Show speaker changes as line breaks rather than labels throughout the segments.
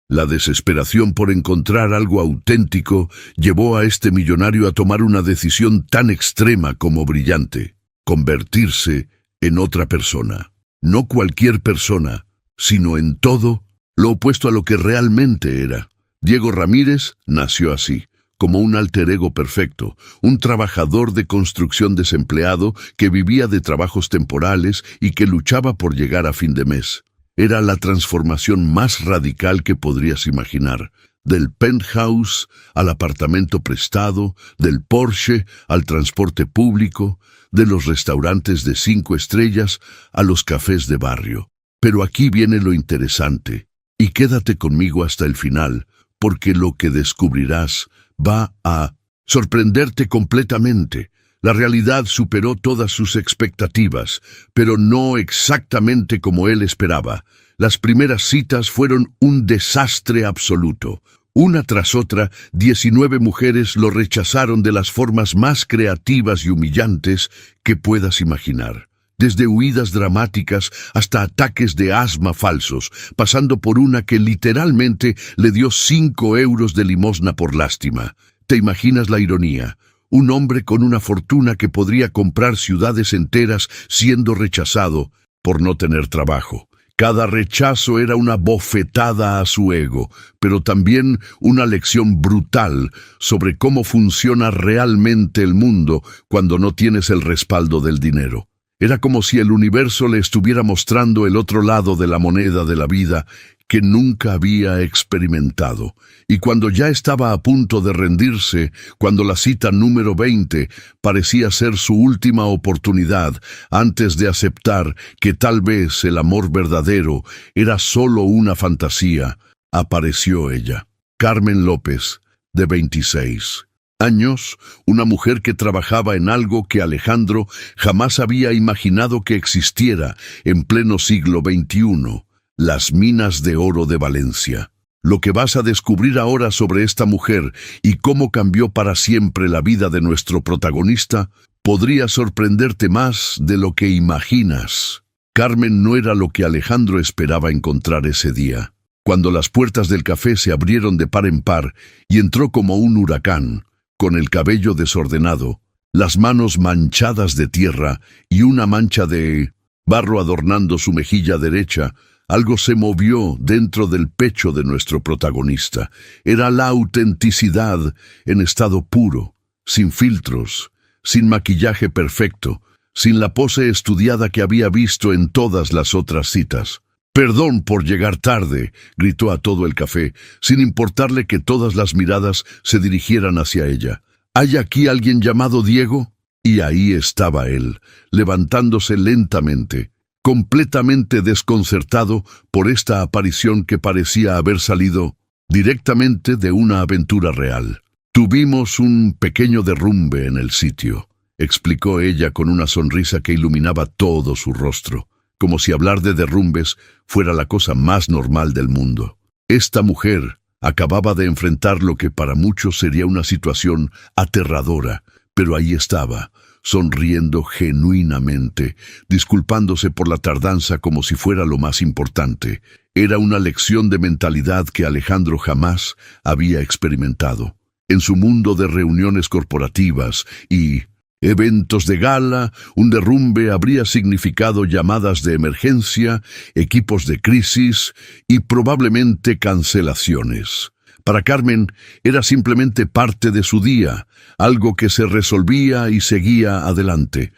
La desesperación por encontrar algo auténtico llevó a este millonario a tomar una decisión tan extrema como brillante: convertirse en otra persona. No cualquier persona, sino en todo lo opuesto a lo que realmente era. Diego Ramírez nació así, como un alter ego perfecto, un trabajador de construcción desempleado que vivía de trabajos temporales y que luchaba por llegar a fin de mes. Era la transformación más radical que podrías imaginar. Del penthouse al apartamento prestado, del Porsche al transporte público, de los restaurantes de 5 estrellas a los cafés de barrio. Pero aquí viene lo interesante, y quédate conmigo hasta el final, porque lo que descubrirás va a sorprenderte completamente. La realidad superó todas sus expectativas, pero no exactamente como él esperaba. Las primeras citas fueron un desastre absoluto. Una tras otra, 19 mujeres lo rechazaron de las formas más creativas y humillantes que puedas imaginar. Desde huidas dramáticas hasta ataques de asma falsos, pasando por una que literalmente le dio 5 euros de limosna por lástima. ¿Te imaginas la ironía? Un hombre con una fortuna que podría comprar ciudades enteras siendo rechazado por no tener trabajo. Cada rechazo era una bofetada a su ego, pero también una lección brutal sobre cómo funciona realmente el mundo cuando no tienes el respaldo del dinero. Era como si el universo le estuviera mostrando el otro lado de la moneda de la vida que nunca había experimentado. Y cuando ya estaba a punto de rendirse, cuando la cita número 20 parecía ser su última oportunidad, antes de aceptar que tal vez el amor verdadero era solo una fantasía, apareció ella. Carmen López, de 26 años, una mujer que trabajaba en algo que Alejandro jamás había imaginado que existiera en pleno siglo XXI. Las minas de oro de Valencia. Lo que vas a descubrir ahora sobre esta mujer y cómo cambió para siempre la vida de nuestro protagonista podría sorprenderte más de lo que imaginas. Carmen no era lo que Alejandro esperaba encontrar ese día. Cuando las puertas del café se abrieron de par en par y entró como un huracán, con el cabello desordenado, las manos manchadas de tierra y una mancha de barro adornando su mejilla derecha, algo se movió dentro del pecho de nuestro protagonista. Era la autenticidad en estado puro, sin filtros, sin maquillaje perfecto, sin la pose estudiada que había visto en todas las otras citas. «Perdón por llegar tarde», gritó a todo el café, sin importarle que todas las miradas se dirigieran hacia ella. «¿Hay aquí alguien llamado Diego?» Y ahí estaba él, levantándose lentamente, completamente desconcertado por esta aparición que parecía haber salido directamente de una aventura real. «Tuvimos un pequeño derrumbe en el sitio», explicó ella con una sonrisa que iluminaba todo su rostro, como si hablar de derrumbes fuera la cosa más normal del mundo. Esta mujer acababa de enfrentar lo que para muchos sería una situación aterradora, pero ahí estaba, sonriendo genuinamente, disculpándose por la tardanza como si fuera lo más importante. Era una lección de mentalidad que Alejandro jamás había experimentado. En su mundo de reuniones corporativas y eventos de gala, un derrumbe habría significado llamadas de emergencia, equipos de crisis y probablemente cancelaciones. Para Carmen era simplemente parte de su día, algo que se resolvía y seguía adelante.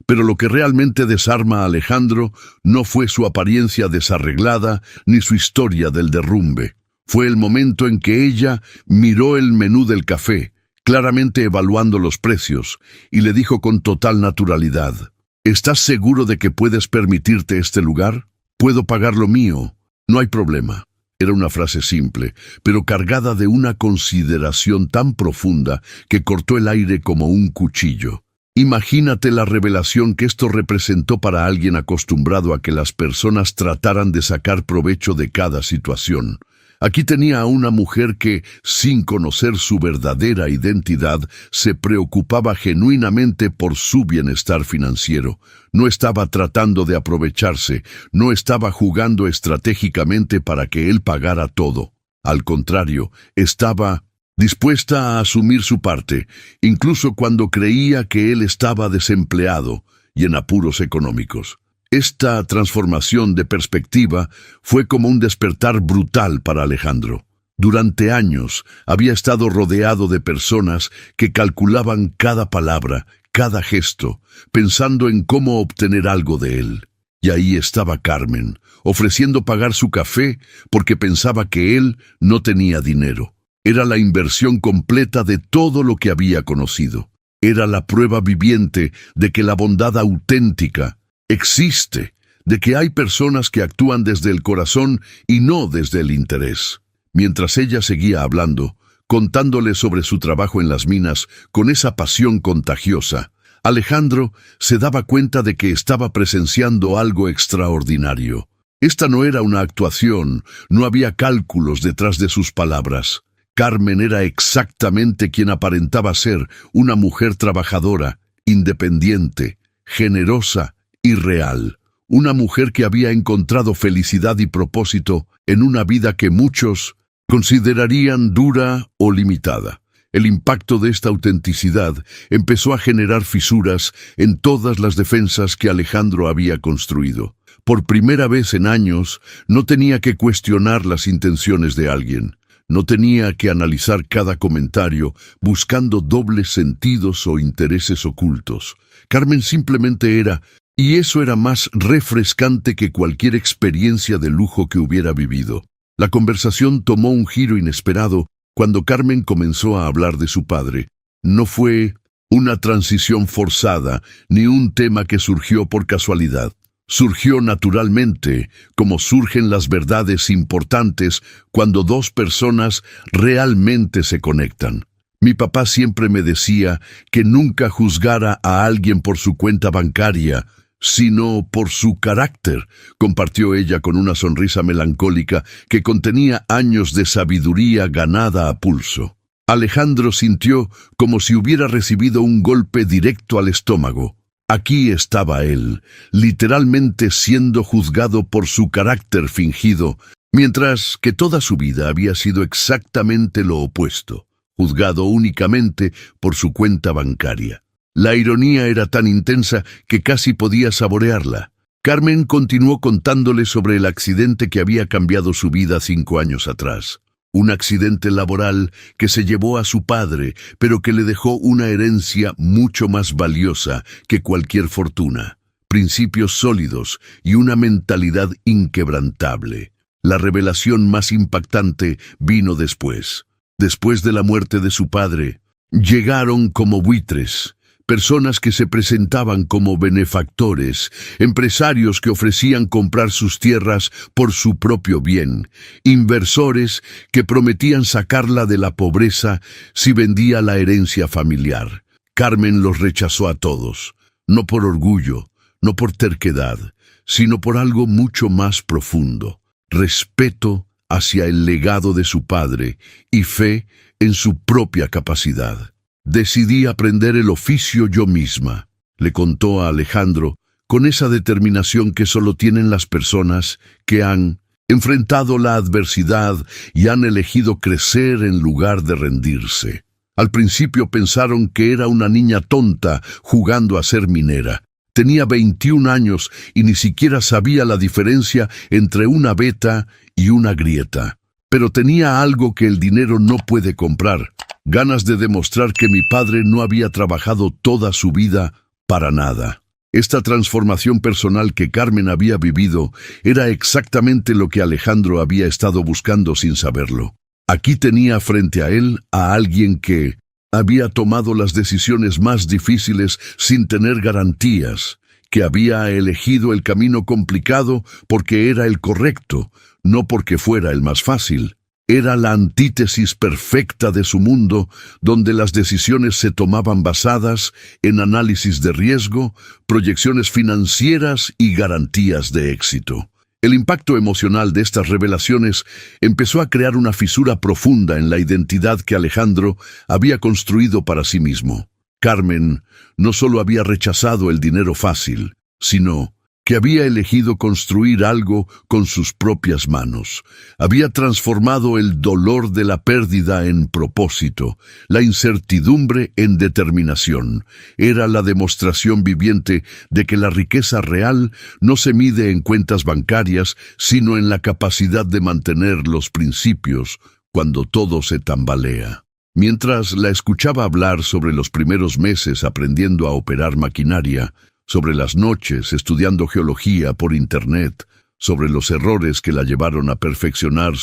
Pero lo que realmente desarma a Alejandro no fue su apariencia desarreglada ni su historia del derrumbe. Fue el momento en que ella miró el menú del café, claramente evaluando los precios, y le dijo con total naturalidad: «¿Estás seguro de que puedes permitirte este lugar? Puedo pagar lo mío. No hay problema». Era una frase simple, pero cargada de una consideración tan profunda que cortó el aire como un cuchillo. Imagínate la revelación que esto representó para alguien acostumbrado a que las personas trataran de sacar provecho de cada situación. Aquí tenía a una mujer que, sin conocer su verdadera identidad, se preocupaba genuinamente por su bienestar financiero. No estaba tratando de aprovecharse, no estaba jugando estratégicamente para que él pagara todo. Al contrario, estaba dispuesta a asumir su parte, incluso cuando creía que él estaba desempleado y en apuros económicos. Esta transformación de perspectiva fue como un despertar brutal para Alejandro. Durante años había estado rodeado de personas que calculaban cada palabra, cada gesto, pensando en cómo obtener algo de él. Y ahí estaba Carmen, ofreciendo pagar su café porque pensaba que él no tenía dinero. Era la inversión completa de todo lo que había conocido. Era la prueba viviente de que la bondad auténtica existe, de que hay personas que actúan desde el corazón y no desde el interés. Mientras ella seguía hablando, contándole sobre su trabajo en las minas con esa pasión contagiosa, Alejandro se daba cuenta de que estaba presenciando algo extraordinario. Esta no era una actuación, no había cálculos detrás de sus palabras. Carmen era exactamente quien aparentaba ser, una mujer trabajadora, independiente, generosa y real. Una mujer que había encontrado felicidad y propósito en una vida que muchos considerarían dura o limitada. El impacto de esta autenticidad empezó a generar fisuras en todas las defensas que Alejandro había construido. Por primera vez en años, no tenía que cuestionar las intenciones de alguien. No tenía que analizar cada comentario buscando dobles sentidos o intereses ocultos. Carmen simplemente era, y eso era más refrescante que cualquier experiencia de lujo que hubiera vivido. La conversación tomó un giro inesperado cuando Carmen comenzó a hablar de su padre. No fue una transición forzada, ni un tema que surgió por casualidad. Surgió naturalmente, como surgen las verdades importantes cuando dos personas realmente se conectan. Mi papá siempre me decía que nunca juzgara a alguien por su cuenta bancaria, sino por su carácter, compartió ella con una sonrisa melancólica que contenía años de sabiduría ganada a pulso. Alejandro sintió como si hubiera recibido un golpe directo al estómago. Aquí estaba él, literalmente siendo juzgado por su carácter fingido, mientras que toda su vida había sido exactamente lo opuesto, juzgado únicamente por su cuenta bancaria. La ironía era tan intensa que casi podía saborearla. Carmen continuó contándole sobre el accidente que había cambiado su vida 5 años atrás. Un accidente laboral que se llevó a su padre, pero que le dejó una herencia mucho más valiosa que cualquier fortuna. Principios sólidos y una mentalidad inquebrantable. La revelación más impactante vino después. Después de la muerte de su padre, llegaron como buitres. Personas que se presentaban como benefactores, empresarios que ofrecían comprar sus tierras por su propio bien, inversores que prometían sacarla de la pobreza si vendía la herencia familiar. Carmen los rechazó a todos, no por orgullo, no por terquedad, sino por algo mucho más profundo: respeto hacia el legado de su padre y fe en su propia capacidad. Decidí aprender el oficio yo misma, le contó a Alejandro, con esa determinación que solo tienen las personas que han enfrentado la adversidad y han elegido crecer en lugar de rendirse. Al principio pensaron que era una niña tonta jugando a ser minera. Tenía 21 años y ni siquiera sabía la diferencia entre una veta y una grieta. Pero tenía algo que el dinero no puede comprar: ganas de demostrar que mi padre no había trabajado toda su vida para nada. Esta transformación personal que Carmen había vivido era exactamente lo que Alejandro había estado buscando sin saberlo. Aquí tenía frente a él a alguien que había tomado las decisiones más difíciles sin tener garantías, que había elegido el camino complicado porque era el correcto, no porque fuera el más fácil. Era la antítesis perfecta de su mundo, donde las decisiones se tomaban basadas en análisis de riesgo, proyecciones financieras y garantías de éxito. El impacto emocional de estas revelaciones empezó a crear una fisura profunda en la identidad que Alejandro había construido para sí mismo. Carmen no solo había rechazado el dinero fácil, sino que había elegido construir algo con sus propias manos. Había transformado el dolor de la pérdida en propósito, la incertidumbre en determinación. Era la demostración viviente de que la riqueza real no se mide en cuentas bancarias, sino en la capacidad de mantener los principios cuando todo se tambalea. Mientras la escuchaba hablar sobre los primeros meses aprendiendo a operar maquinaria, sobre las noches estudiando geología por internet, sobre los errores que la llevaron a perfeccionar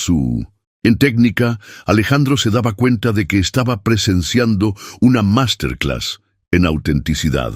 En técnica, Alejandro se daba cuenta de que estaba presenciando una masterclass en autenticidad.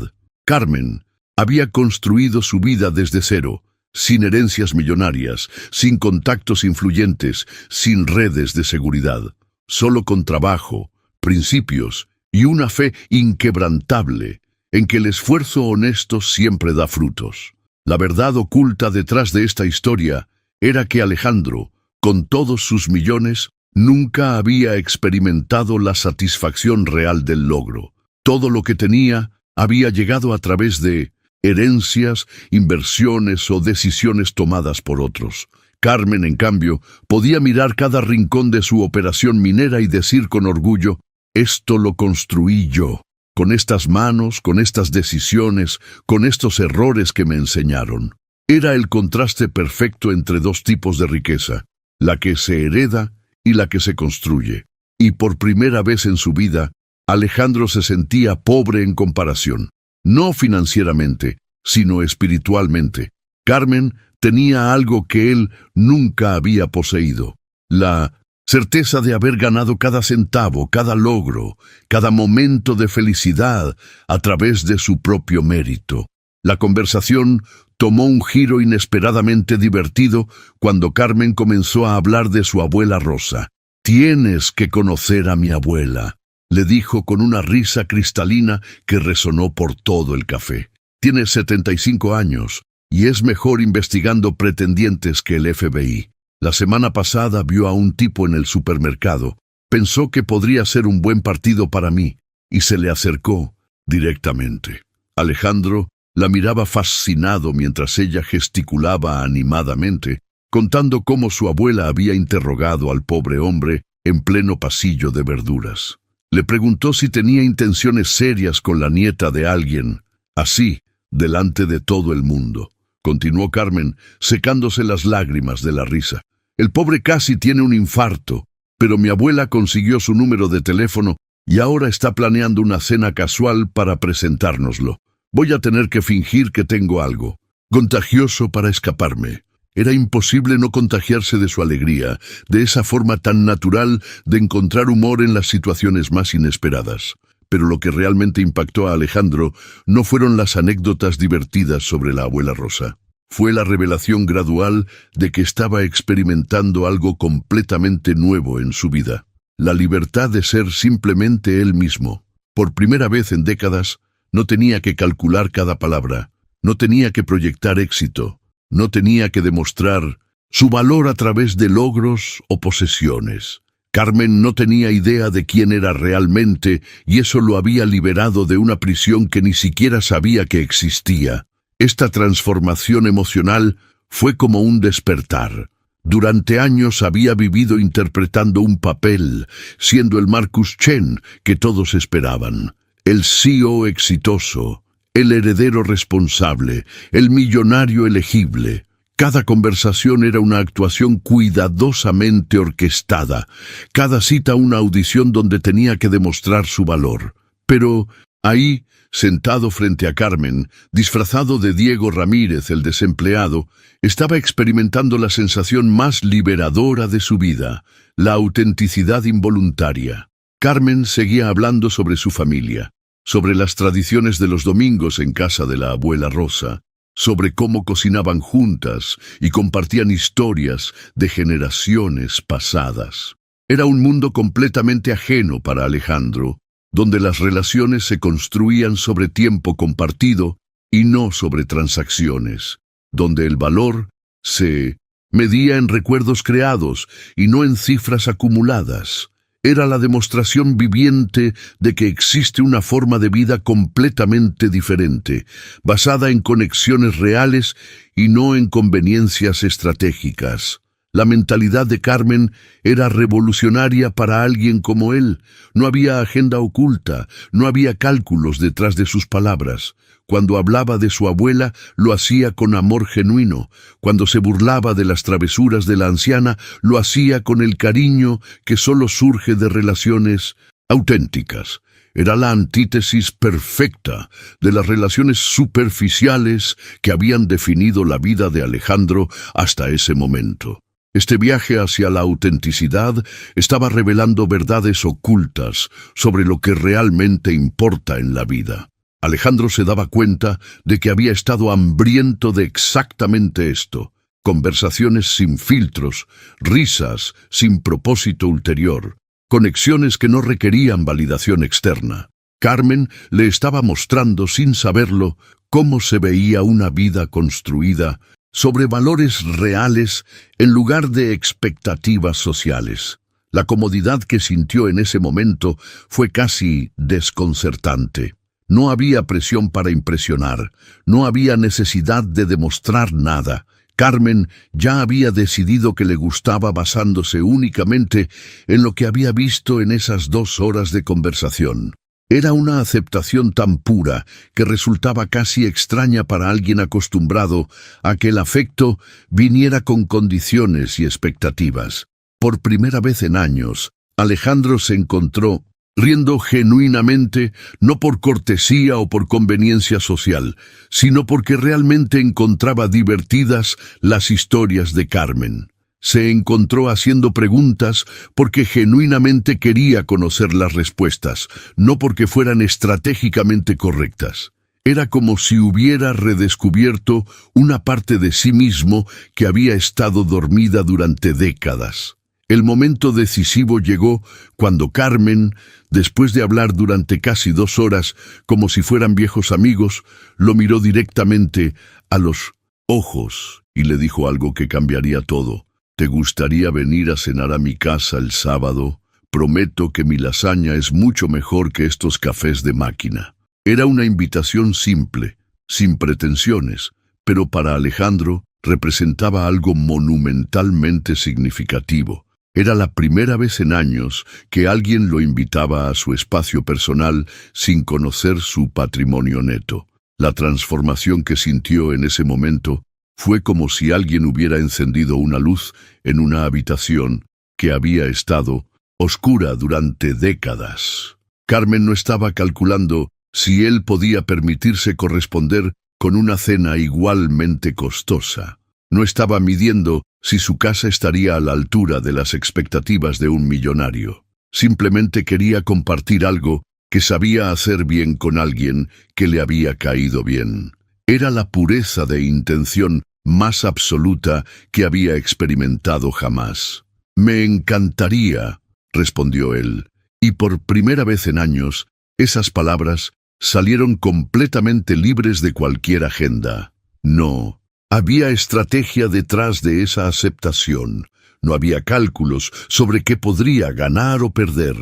Carmen había construido su vida desde cero, sin herencias millonarias, sin contactos influyentes, sin redes de seguridad, solo con trabajo, principios y una fe inquebrantable en que el esfuerzo honesto siempre da frutos. La verdad oculta detrás de esta historia era que Alejandro, con todos sus millones, nunca había experimentado la satisfacción real del logro. Todo lo que tenía había llegado a través de herencias, inversiones o decisiones tomadas por otros. Carmen, en cambio, podía mirar cada rincón de su operación minera y decir con orgullo: «Esto lo construí yo, con estas manos, con estas decisiones, con estos errores que me enseñaron». Era el contraste perfecto entre dos tipos de riqueza, la que se hereda y la que se construye. Y por primera vez en su vida, Alejandro se sentía pobre en comparación. No financieramente, sino espiritualmente. Carmen tenía algo que él nunca había poseído: la certeza de haber ganado cada centavo, cada logro, cada momento de felicidad a través de su propio mérito. La conversación tomó un giro inesperadamente divertido cuando Carmen comenzó a hablar de su abuela Rosa. «Tienes que conocer a mi abuela», le dijo con una risa cristalina que resonó por todo el café. «Tiene 75 años y es mejor investigando pretendientes que el FBI. La semana pasada vio a un tipo en el supermercado. Pensó que podría ser un buen partido para mí y se le acercó directamente». Alejandro la miraba fascinado mientras ella gesticulaba animadamente, contando cómo su abuela había interrogado al pobre hombre en pleno pasillo de verduras. Le preguntó si tenía intenciones serias con la nieta de alguien, así, delante de todo el mundo. Continuó Carmen, secándose las lágrimas de la risa. «El pobre casi tiene un infarto, pero mi abuela consiguió su número de teléfono y ahora está planeando una cena casual para presentárnoslo. Voy a tener que fingir que tengo algo contagioso para escaparme». Era imposible no contagiarse de su alegría, de esa forma tan natural de encontrar humor en las situaciones más inesperadas. Pero lo que realmente impactó a Alejandro no fueron las anécdotas divertidas sobre la abuela Rosa. Fue la revelación gradual de que estaba experimentando algo completamente nuevo en su vida: la libertad de ser simplemente él mismo. Por primera vez en décadas, no tenía que calcular cada palabra, no tenía que proyectar éxito, no tenía que demostrar su valor a través de logros o posesiones. Carmen no tenía idea de quién era realmente y eso lo había liberado de una prisión que ni siquiera sabía que existía. Esta transformación emocional fue como un despertar. Durante años había vivido interpretando un papel, siendo el Marcus Chen que todos esperaban, el CEO exitoso, el heredero responsable, el millonario elegible. Cada conversación era una actuación cuidadosamente orquestada, cada cita una audición donde tenía que demostrar su valor. Pero ahí, sentado frente a Carmen, disfrazado de Diego Ramírez, el desempleado, estaba experimentando la sensación más liberadora de su vida: la autenticidad involuntaria. Carmen seguía hablando sobre su familia, sobre las tradiciones de los domingos en casa de la abuela Rosa, sobre cómo cocinaban juntas y compartían historias de generaciones pasadas. Era un mundo completamente ajeno para Alejandro, donde las relaciones se construían sobre tiempo compartido y no sobre transacciones, donde el valor se medía en recuerdos creados y no en cifras acumuladas. Era la demostración viviente de que existe una forma de vida completamente diferente, basada en conexiones reales y no en conveniencias estratégicas. La mentalidad de Carmen era revolucionaria para alguien como él. No había agenda oculta, no había cálculos detrás de sus palabras. Cuando hablaba de su abuela, lo hacía con amor genuino. Cuando se burlaba de las travesuras de la anciana, lo hacía con el cariño que solo surge de relaciones auténticas. Era la antítesis perfecta de las relaciones superficiales que habían definido la vida de Alejandro hasta ese momento. Este viaje hacia la autenticidad estaba revelando verdades ocultas sobre lo que realmente importa en la vida. Alejandro se daba cuenta de que había estado hambriento de exactamente esto: conversaciones sin filtros, risas sin propósito ulterior, conexiones que no requerían validación externa. Carmen le estaba mostrando, sin saberlo, cómo se veía una vida construida sobre valores reales en lugar de expectativas sociales. La comodidad que sintió en ese momento fue casi desconcertante. No había presión para impresionar, no había necesidad de demostrar nada. Carmen ya había decidido que le gustaba basándose únicamente en lo que había visto en esas 2 horas de conversación. Era una aceptación tan pura que resultaba casi extraña para alguien acostumbrado a que el afecto viniera con condiciones y expectativas. Por primera vez en años, Alejandro se encontró riendo genuinamente, no por cortesía o por conveniencia social, sino porque realmente encontraba divertidas las historias de Carmen. Se encontró haciendo preguntas porque genuinamente quería conocer las respuestas, no porque fueran estratégicamente correctas. Era como si hubiera redescubierto una parte de sí mismo que había estado dormida durante décadas. El momento decisivo llegó cuando Carmen, después de hablar durante casi 2 horas, como si fueran viejos amigos, lo miró directamente a los ojos y le dijo algo que cambiaría todo. ¿Te gustaría venir a cenar a mi casa el sábado? Prometo que mi lasaña es mucho mejor que estos cafés de máquina. Era una invitación simple, sin pretensiones, pero para Alejandro representaba algo monumentalmente significativo. Era la primera vez en años que alguien lo invitaba a su espacio personal sin conocer su patrimonio neto. La transformación que sintió en ese momento fue como si alguien hubiera encendido una luz en una habitación que había estado oscura durante décadas. Carmen no estaba calculando si él podía permitirse corresponder con una cena igualmente costosa. No estaba midiendo si su casa estaría a la altura de las expectativas de un millonario. Simplemente quería compartir algo que sabía hacer bien con alguien que le había caído bien. Era la pureza de intención más absoluta que había experimentado jamás. «Me encantaría», respondió él, y por primera vez en años, esas palabras salieron completamente libres de cualquier agenda. No. Había estrategia detrás de esa aceptación. No había cálculos sobre qué podría ganar o perder.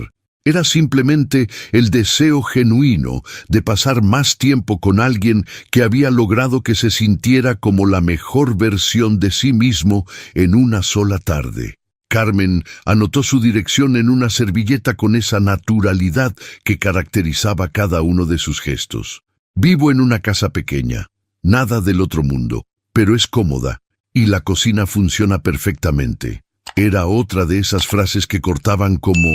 Era simplemente el deseo genuino de pasar más tiempo con alguien que había logrado que se sintiera como la mejor versión de sí mismo en una sola tarde. Carmen anotó su dirección en una servilleta con esa naturalidad que caracterizaba cada uno de sus gestos. «Vivo en una casa pequeña, nada del otro mundo, pero es cómoda, y la cocina funciona perfectamente». Era otra de esas frases que cortaban como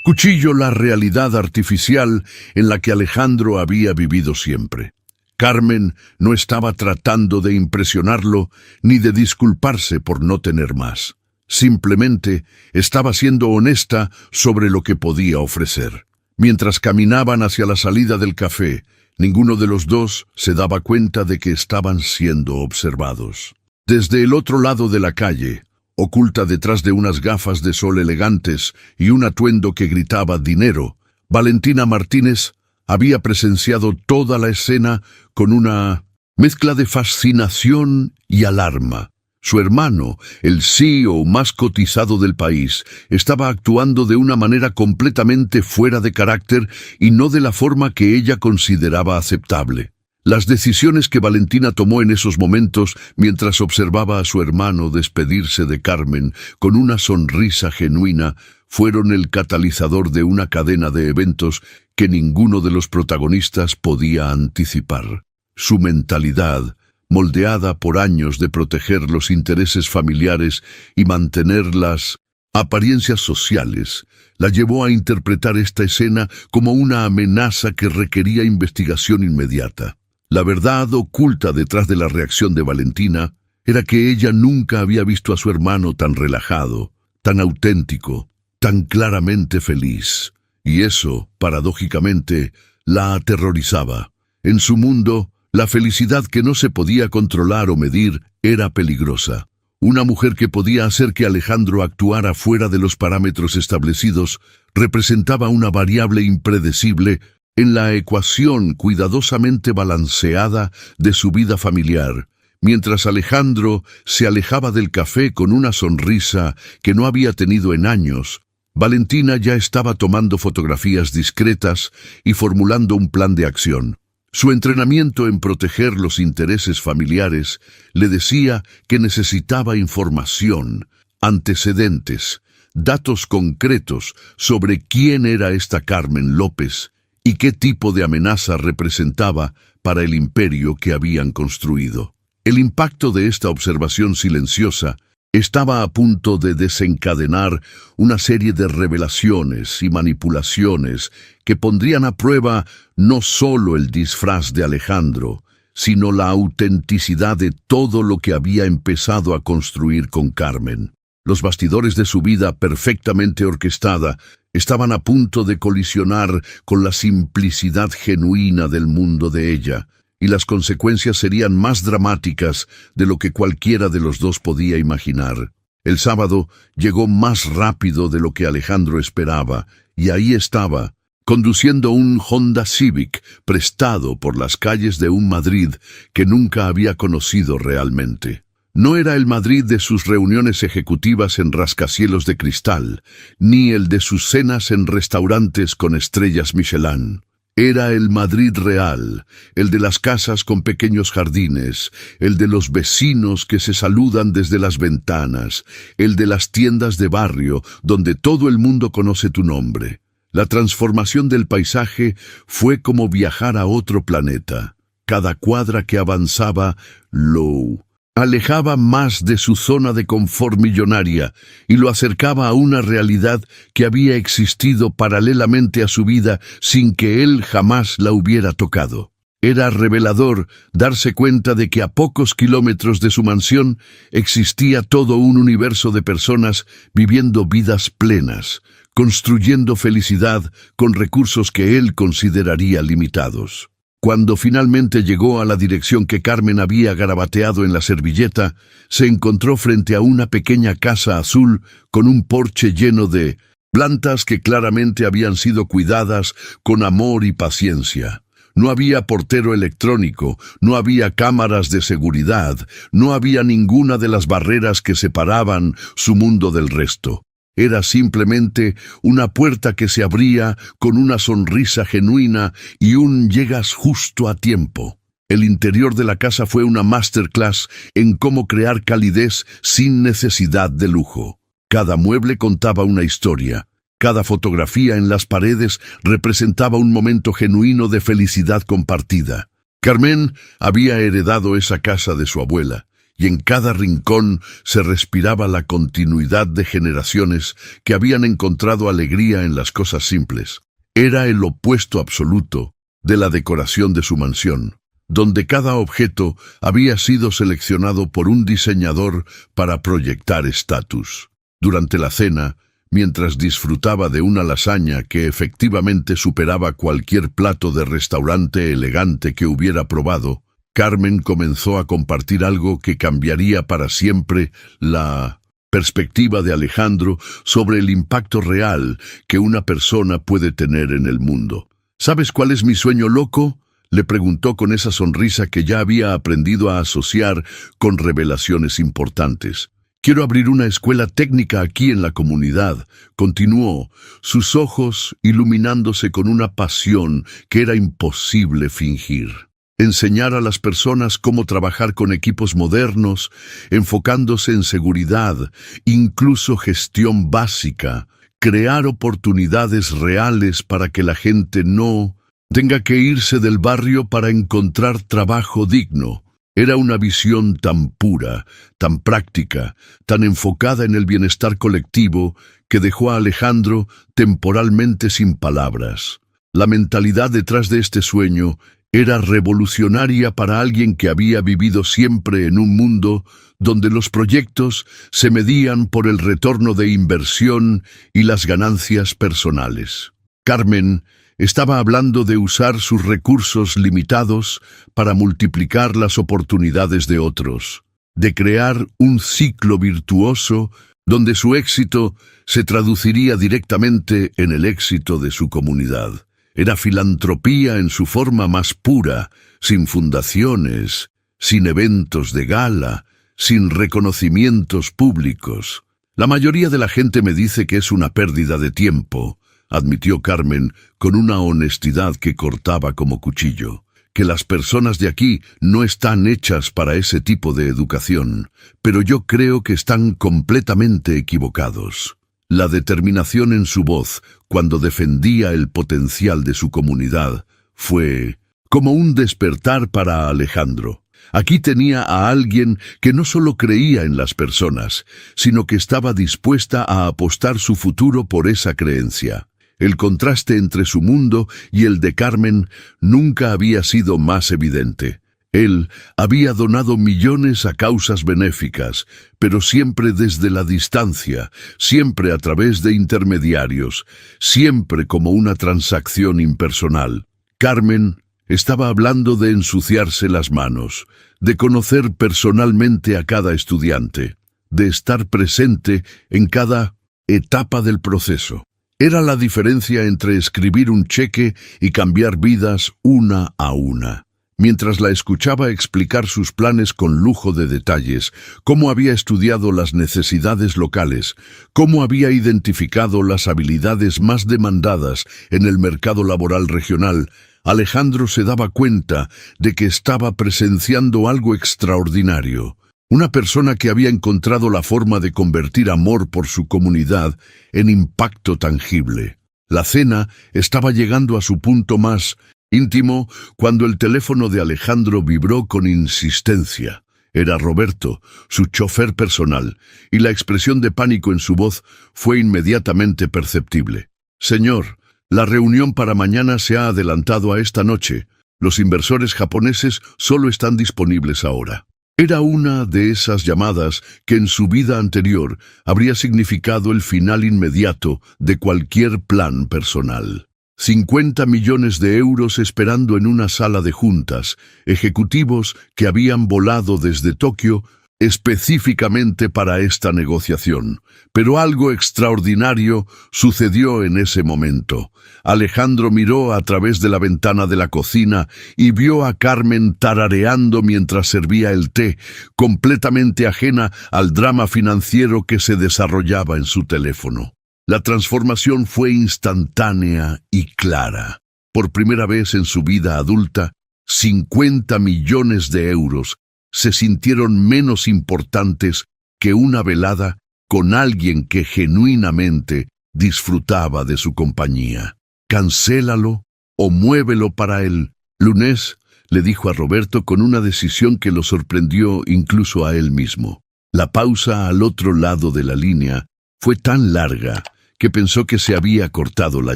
cuchillo la realidad artificial en la que Alejandro había vivido siempre. Carmen no estaba tratando de impresionarlo ni de disculparse por no tener más. Simplemente estaba siendo honesta sobre lo que podía ofrecer. Mientras caminaban hacia la salida del café, ninguno de los dos se daba cuenta de que estaban siendo observados. Desde el otro lado de la calle, oculta detrás de unas gafas de sol elegantes y un atuendo que gritaba dinero, Valentina Martínez había presenciado toda la escena con una mezcla de fascinación y alarma. Su hermano, el CEO más cotizado del país, estaba actuando de una manera completamente fuera de carácter y no de la forma que ella consideraba aceptable. Las decisiones que Valentina tomó en esos momentos, mientras observaba a su hermano despedirse de Carmen con una sonrisa genuina, fueron el catalizador de una cadena de eventos que ninguno de los protagonistas podía anticipar. Su mentalidad, moldeada por años de proteger los intereses familiares y mantener las apariencias sociales, la llevó a interpretar esta escena como una amenaza que requería investigación inmediata. La verdad oculta detrás de la reacción de Valentina era que ella nunca había visto a su hermano tan relajado, tan auténtico, tan claramente feliz. Y eso, paradójicamente, la aterrorizaba. En su mundo, la felicidad que no se podía controlar o medir era peligrosa. Una mujer que podía hacer que Alejandro actuara fuera de los parámetros establecidos representaba una variable impredecible en la ecuación cuidadosamente balanceada de su vida familiar, mientras Alejandro se alejaba del café con una sonrisa que no había tenido en años. Valentina ya estaba tomando fotografías discretas y formulando un plan de acción. Su entrenamiento en proteger los intereses familiares le decía que necesitaba información, antecedentes, datos concretos sobre quién era esta Carmen López y qué tipo de amenaza representaba para el imperio que habían construido. El impacto de esta observación silenciosa estaba a punto de desencadenar una serie de revelaciones y manipulaciones que pondrían a prueba no solo el disfraz de Alejandro, sino la autenticidad de todo lo que había empezado a construir con Carmen. Los bastidores de su vida perfectamente orquestada estaban a punto de colisionar con la simplicidad genuina del mundo de ella, y las consecuencias serían más dramáticas de lo que cualquiera de los dos podía imaginar. El sábado llegó más rápido de lo que Alejandro esperaba, y ahí estaba, conduciendo un Honda Civic prestado por las calles de un Madrid que nunca había conocido realmente. No era el Madrid de sus reuniones ejecutivas en rascacielos de cristal, ni el de sus cenas en restaurantes con estrellas Michelin. Era el Madrid real, el de las casas con pequeños jardines, el de los vecinos que se saludan desde las ventanas, el de las tiendas de barrio donde todo el mundo conoce tu nombre. La transformación del paisaje fue como viajar a otro planeta. Cada cuadra que avanzaba lo alejaba más de su zona de confort millonaria y lo acercaba a una realidad que había existido paralelamente a su vida sin que él jamás la hubiera tocado. Era revelador darse cuenta de que a pocos kilómetros de su mansión existía todo un universo de personas viviendo vidas plenas, construyendo felicidad con recursos que él consideraría limitados. Cuando finalmente llegó a la dirección que Carmen había garabateado en la servilleta, se encontró frente a una pequeña casa azul con un porche lleno de plantas que claramente habían sido cuidadas con amor y paciencia. No había portero electrónico, no había cámaras de seguridad, no había ninguna de las barreras que separaban su mundo del resto. Era simplemente una puerta que se abría con una sonrisa genuina y un llegas justo a tiempo. El interior de la casa fue una masterclass en cómo crear calidez sin necesidad de lujo. Cada mueble contaba una historia. Cada fotografía en las paredes representaba un momento genuino de felicidad compartida. Carmen había heredado esa casa de su abuela, y en cada rincón se respiraba la continuidad de generaciones que habían encontrado alegría en las cosas simples. Era el opuesto absoluto de la decoración de su mansión, donde cada objeto había sido seleccionado por un diseñador para proyectar estatus. Durante la cena, mientras disfrutaba de una lasaña que efectivamente superaba cualquier plato de restaurante elegante que hubiera probado, Carmen comenzó a compartir algo que cambiaría para siempre la perspectiva de Alejandro sobre el impacto real que una persona puede tener en el mundo. ¿Sabes cuál es mi sueño loco?, Le preguntó con esa sonrisa que ya había aprendido a asociar con revelaciones importantes. «Quiero abrir una escuela técnica aquí en la comunidad», continuó, sus ojos iluminándose con una pasión que era imposible fingir. Enseñar a las personas cómo trabajar con equipos modernos, enfocándose en seguridad, incluso gestión básica, crear oportunidades reales para que la gente no tenga que irse del barrio para encontrar trabajo digno. Era una visión tan pura, tan práctica, tan enfocada en el bienestar colectivo, que dejó a Alejandro temporalmente sin palabras. La mentalidad detrás de este sueño era revolucionaria para alguien que había vivido siempre en un mundo donde los proyectos se medían por el retorno de inversión y las ganancias personales. Carmen estaba hablando de usar sus recursos limitados para multiplicar las oportunidades de otros, de crear un ciclo virtuoso donde su éxito se traduciría directamente en el éxito de su comunidad. Era filantropía en su forma más pura, sin fundaciones, sin eventos de gala, sin reconocimientos públicos. La mayoría de la gente me dice que es una pérdida de tiempo, admitió Carmen con una honestidad que cortaba como cuchillo, que las personas de aquí no están hechas para ese tipo de educación, pero yo creo que están completamente equivocados. La determinación en su voz, cuando defendía el potencial de su comunidad, fue como un despertar para Alejandro. Aquí tenía a alguien que no solo creía en las personas, sino que estaba dispuesta a apostar su futuro por esa creencia. El contraste entre su mundo y el de Carmen nunca había sido más evidente. Él había donado millones a causas benéficas, pero siempre desde la distancia, siempre a través de intermediarios, siempre como una transacción impersonal. Carmen estaba hablando de ensuciarse las manos, de conocer personalmente a cada estudiante, de estar presente en cada etapa del proceso. Era la diferencia entre escribir un cheque y cambiar vidas una a una. Mientras la escuchaba explicar sus planes con lujo de detalles, cómo había estudiado las necesidades locales, cómo había identificado las habilidades más demandadas en el mercado laboral regional, Alejandro se daba cuenta de que estaba presenciando algo extraordinario. Una persona que había encontrado la forma de convertir amor por su comunidad en impacto tangible. La cena estaba llegando a su punto más íntimo cuando el teléfono de Alejandro vibró con insistencia. Era Roberto, su chofer personal, y la expresión de pánico en su voz fue inmediatamente perceptible. «Señor, la reunión para mañana se ha adelantado a esta noche. Los inversores japoneses solo están disponibles ahora». Era una de esas llamadas que en su vida anterior habría significado el final inmediato de cualquier plan personal. 50 millones de euros esperando en una sala de juntas, ejecutivos que habían volado desde Tokio específicamente para esta negociación. Pero algo extraordinario sucedió en ese momento. Alejandro miró a través de la ventana de la cocina y vio a Carmen tarareando mientras servía el té, completamente ajena al drama financiero que se desarrollaba en su teléfono. La transformación fue instantánea y clara. Por primera vez en su vida adulta, 50 millones de euros se sintieron menos importantes que una velada con alguien que genuinamente disfrutaba de su compañía. «Cancélalo o muévelo para el lunes», le dijo a Roberto con una decisión que lo sorprendió incluso a él mismo. La pausa al otro lado de la línea fue tan larga que pensó que se había cortado la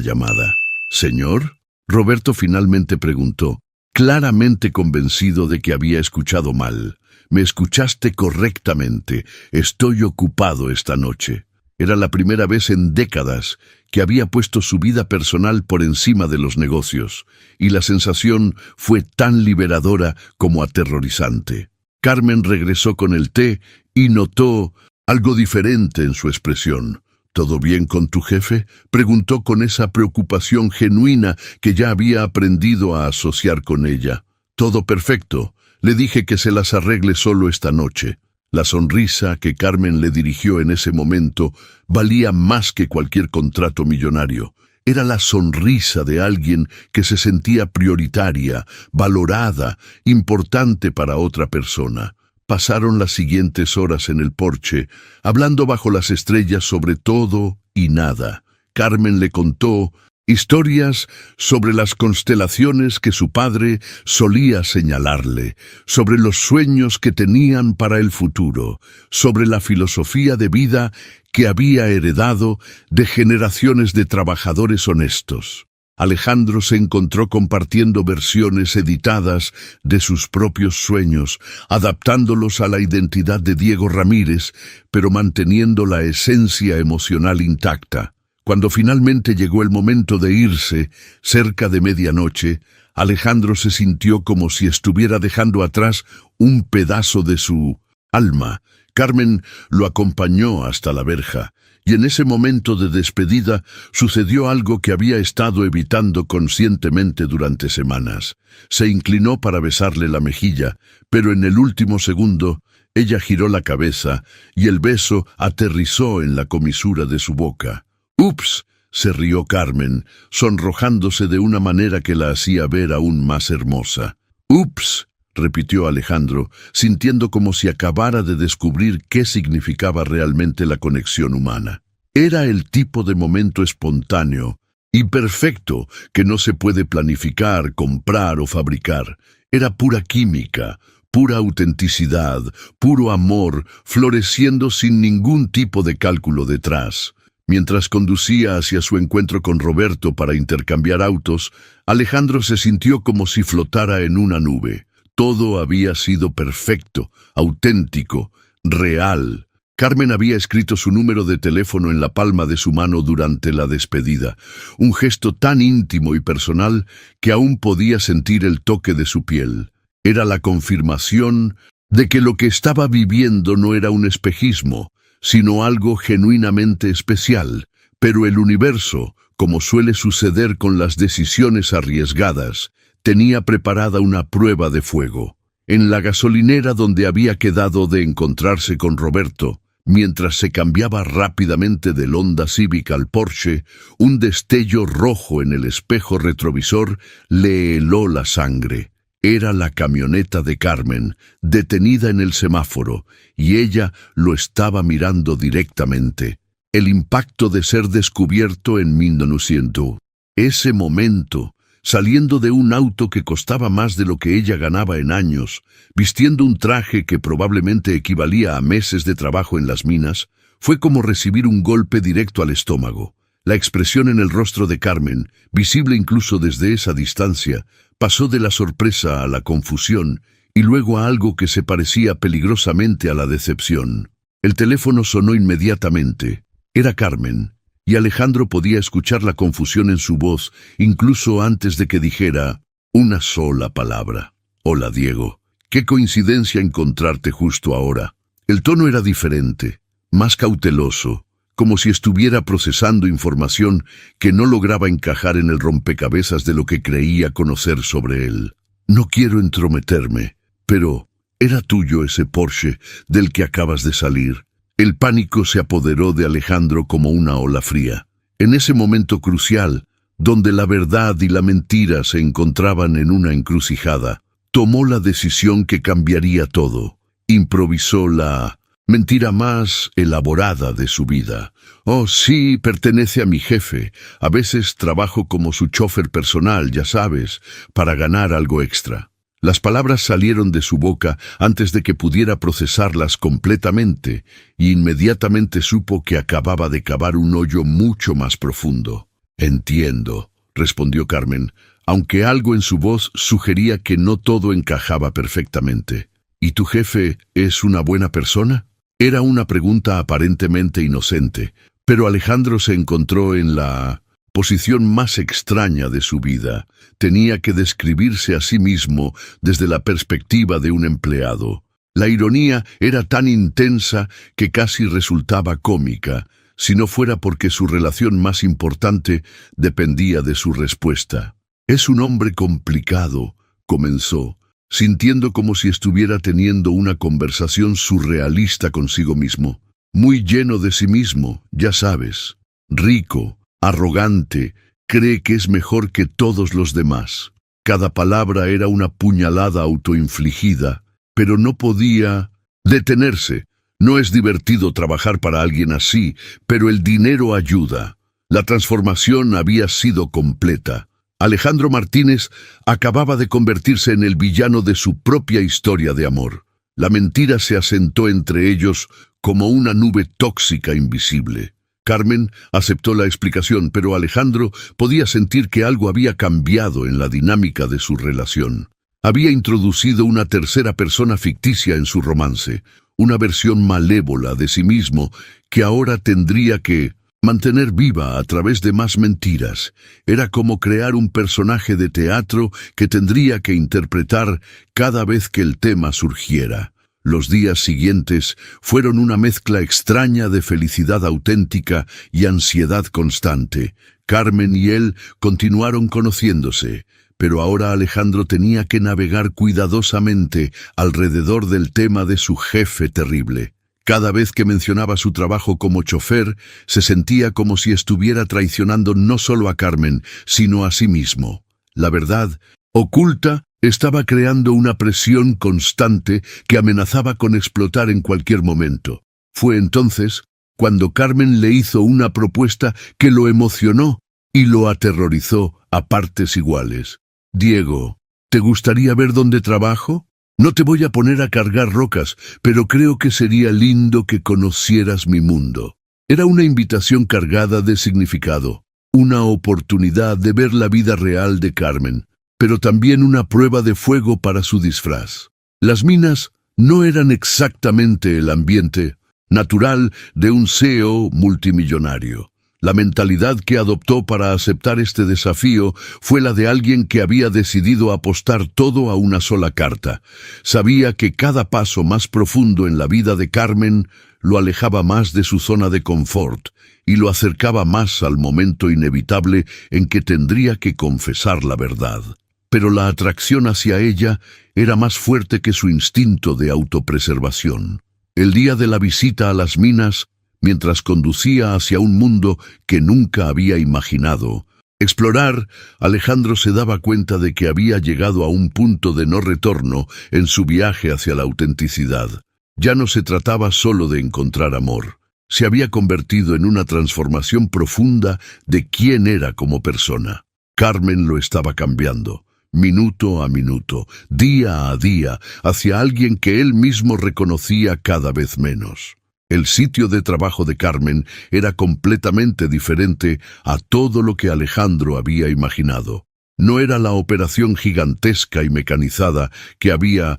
llamada. «¿Señor?», Roberto finalmente preguntó, claramente convencido de que había escuchado mal. «Me escuchaste correctamente. Estoy ocupado esta noche». Era la primera vez en décadas que había puesto su vida personal por encima de los negocios, y la sensación fue tan liberadora como aterrorizante. Carmen regresó con el té y notó algo diferente en su expresión. ¿Todo bien con tu jefe?, preguntó con esa preocupación genuina que ya había aprendido a asociar con ella. Todo perfecto. Le dije que se las arregle solo esta noche. La sonrisa que Carmen le dirigió en ese momento valía más que cualquier contrato millonario. Era la sonrisa de alguien que se sentía prioritaria, valorada, importante para otra persona. Pasaron las siguientes horas en el porche, hablando bajo las estrellas sobre todo y nada. Carmen le contó historias sobre las constelaciones que su padre solía señalarle, sobre los sueños que tenían para el futuro, sobre la filosofía de vida que había heredado de generaciones de trabajadores honestos. Alejandro se encontró compartiendo versiones editadas de sus propios sueños, adaptándolos a la identidad de Diego Ramírez, pero manteniendo la esencia emocional intacta. Cuando finalmente llegó el momento de irse, cerca de medianoche, Alejandro se sintió como si estuviera dejando atrás un pedazo de su alma. Carmen lo acompañó hasta la verja, y en ese momento de despedida sucedió algo que había estado evitando conscientemente durante semanas. Se inclinó para besarle la mejilla, pero en el último segundo ella giró la cabeza y el beso aterrizó en la comisura de su boca. «¡Ups!», se rió Carmen, sonrojándose de una manera que la hacía ver aún más hermosa. «¡Ups!», repitió Alejandro, sintiendo como si acabara de descubrir qué significaba realmente la conexión humana. Era el tipo de momento espontáneo y perfecto que no se puede planificar, comprar o fabricar. Era pura química, pura autenticidad, puro amor, floreciendo sin ningún tipo de cálculo detrás. Mientras conducía hacia su encuentro con Roberto para intercambiar autos, Alejandro se sintió como si flotara en una nube. Todo había sido perfecto, auténtico, real. Carmen había escrito su número de teléfono en la palma de su mano durante la despedida, un gesto tan íntimo y personal que aún podía sentir el toque de su piel. Era la confirmación de que lo que estaba viviendo no era un espejismo, sino algo genuinamente especial, pero el universo, como suele suceder con las decisiones arriesgadas, tenía preparada una prueba de fuego. En la gasolinera donde había quedado de encontrarse con Roberto, mientras se cambiaba rápidamente del Honda Civic al Porsche, un destello rojo en el espejo retrovisor le heló la sangre. Era la camioneta de Carmen, detenida en el semáforo, y ella lo estaba mirando directamente. El impacto de ser descubierto en 1900. Ese momento, saliendo de un auto que costaba más de lo que ella ganaba en años, vistiendo un traje que probablemente equivalía a meses de trabajo en las minas, fue como recibir un golpe directo al estómago. La expresión en el rostro de Carmen, visible incluso desde esa distancia, pasó de la sorpresa a la confusión y luego a algo que se parecía peligrosamente a la decepción. El teléfono sonó inmediatamente. Era Carmen, y Alejandro podía escuchar la confusión en su voz incluso antes de que dijera una sola palabra. «Hola, Diego. Qué coincidencia encontrarte justo ahora». El tono era diferente, más cauteloso, como si estuviera procesando información que no lograba encajar en el rompecabezas de lo que creía conocer sobre él. «No quiero entrometerme, pero ¿era tuyo ese Porsche del que acabas de salir?». El pánico se apoderó de Alejandro como una ola fría. En ese momento crucial, donde la verdad y la mentira se encontraban en una encrucijada, tomó la decisión que cambiaría todo. Improvisó la mentira más elaborada de su vida. «Oh, sí, pertenece a mi jefe. A veces trabajo como su chofer personal, ya sabes, para ganar algo extra». Las palabras salieron de su boca antes de que pudiera procesarlas completamente, y inmediatamente supo que acababa de cavar un hoyo mucho más profundo. «Entiendo», respondió Carmen, aunque algo en su voz sugería que no todo encajaba perfectamente. «¿Y tu jefe es una buena persona?». Era una pregunta aparentemente inocente, pero Alejandro se encontró en la posición más extraña de su vida. Tenía que describirse a sí mismo desde la perspectiva de un empleado. La ironía era tan intensa que casi resultaba cómica. si no fuera porque su relación más importante dependía de su respuesta. «Es un hombre complicado», comenzó, sintiendo como si estuviera teniendo una conversación surrealista consigo mismo. «Muy lleno de sí mismo, ya sabes. Rico, arrogante, cree que es mejor que todos los demás». Cada palabra era una puñalada autoinfligida, pero no podía detenerse. No es divertido trabajar para alguien así, pero el dinero ayuda. La transformación había sido completa. Alejandro Martínez acababa de convertirse en el villano de su propia historia de amor. La mentira se asentó entre ellos como una nube tóxica invisible. Carmen aceptó la explicación, pero Alejandro podía sentir que algo había cambiado en la dinámica de su relación. Había introducido una tercera persona ficticia en su romance, una versión malévola de sí mismo que ahora tendría que mantener viva a través de más mentiras. Era como crear un personaje de teatro que tendría que interpretar cada vez que el tema surgiera. Los días siguientes fueron una mezcla extraña de felicidad auténtica y ansiedad constante. Carmen y él continuaron conociéndose, pero ahora Alejandro tenía que navegar cuidadosamente alrededor del tema de su jefe terrible. Cada vez que mencionaba su trabajo como chofer, se sentía como si estuviera traicionando no solo a Carmen, sino a sí mismo. La verdad, oculta, estaba creando una presión constante que amenazaba con explotar en cualquier momento. Fue entonces cuando Carmen le hizo una propuesta que lo emocionó y lo aterrorizó a partes iguales. «Diego, ¿te gustaría ver dónde trabajo? No te voy a poner a cargar rocas, pero creo que sería lindo que conocieras mi mundo». Era una invitación cargada de significado, una oportunidad de ver la vida real de Carmen, pero también una prueba de fuego para su disfraz. Las minas no eran exactamente el ambiente natural de un CEO multimillonario. La mentalidad que adoptó para aceptar este desafío fue la de alguien que había decidido apostar todo a una sola carta. Sabía que cada paso más profundo en la vida de Carmen lo alejaba más de su zona de confort y lo acercaba más al momento inevitable en que tendría que confesar la verdad. Pero la atracción hacia ella era más fuerte que su instinto de autopreservación. El día de la visita a las minas, mientras conducía hacia un mundo que nunca había imaginado explorar, Alejandro se daba cuenta de que había llegado a un punto de no retorno en su viaje hacia la autenticidad. Ya no se trataba solo de encontrar amor. Se había convertido en una transformación profunda de quién era como persona. Carmen lo estaba cambiando, minuto a minuto, día a día, hacia alguien que él mismo reconocía cada vez menos. El sitio de trabajo de Carmen era completamente diferente a todo lo que Alejandro había imaginado. No era la operación gigantesca y mecanizada que había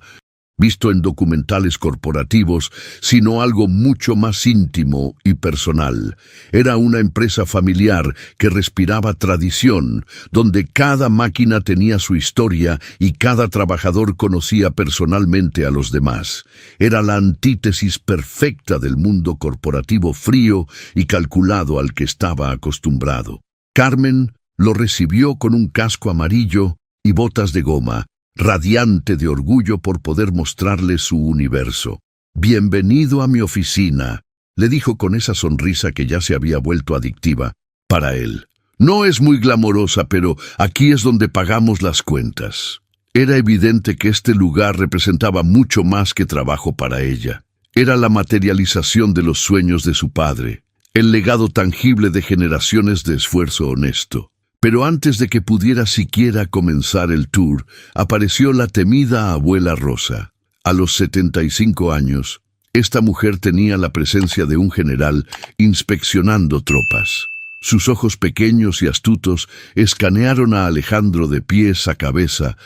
visto en documentales corporativos, sino algo mucho más íntimo y personal. Era una empresa familiar que respiraba tradición, donde cada máquina tenía su historia y cada trabajador conocía personalmente a los demás. Era la antítesis perfecta del mundo corporativo frío y calculado al que estaba acostumbrado. Carmen lo recibió con un casco amarillo y botas de goma, radiante de orgullo por poder mostrarle su universo. «Bienvenido a mi oficina», le dijo con esa sonrisa que ya se había vuelto adictiva para él. «No es muy glamorosa, pero aquí es donde pagamos las cuentas». Era evidente que este lugar representaba mucho más que trabajo para ella. Era la materialización de los sueños de su padre, el legado tangible de generaciones de esfuerzo honesto. Pero antes de que pudiera siquiera comenzar el tour, apareció la temida abuela Rosa. A los 75 años, esta mujer tenía la presencia de un general inspeccionando tropas. Sus ojos pequeños y astutos escanearon a Alejandro de pies a cabeza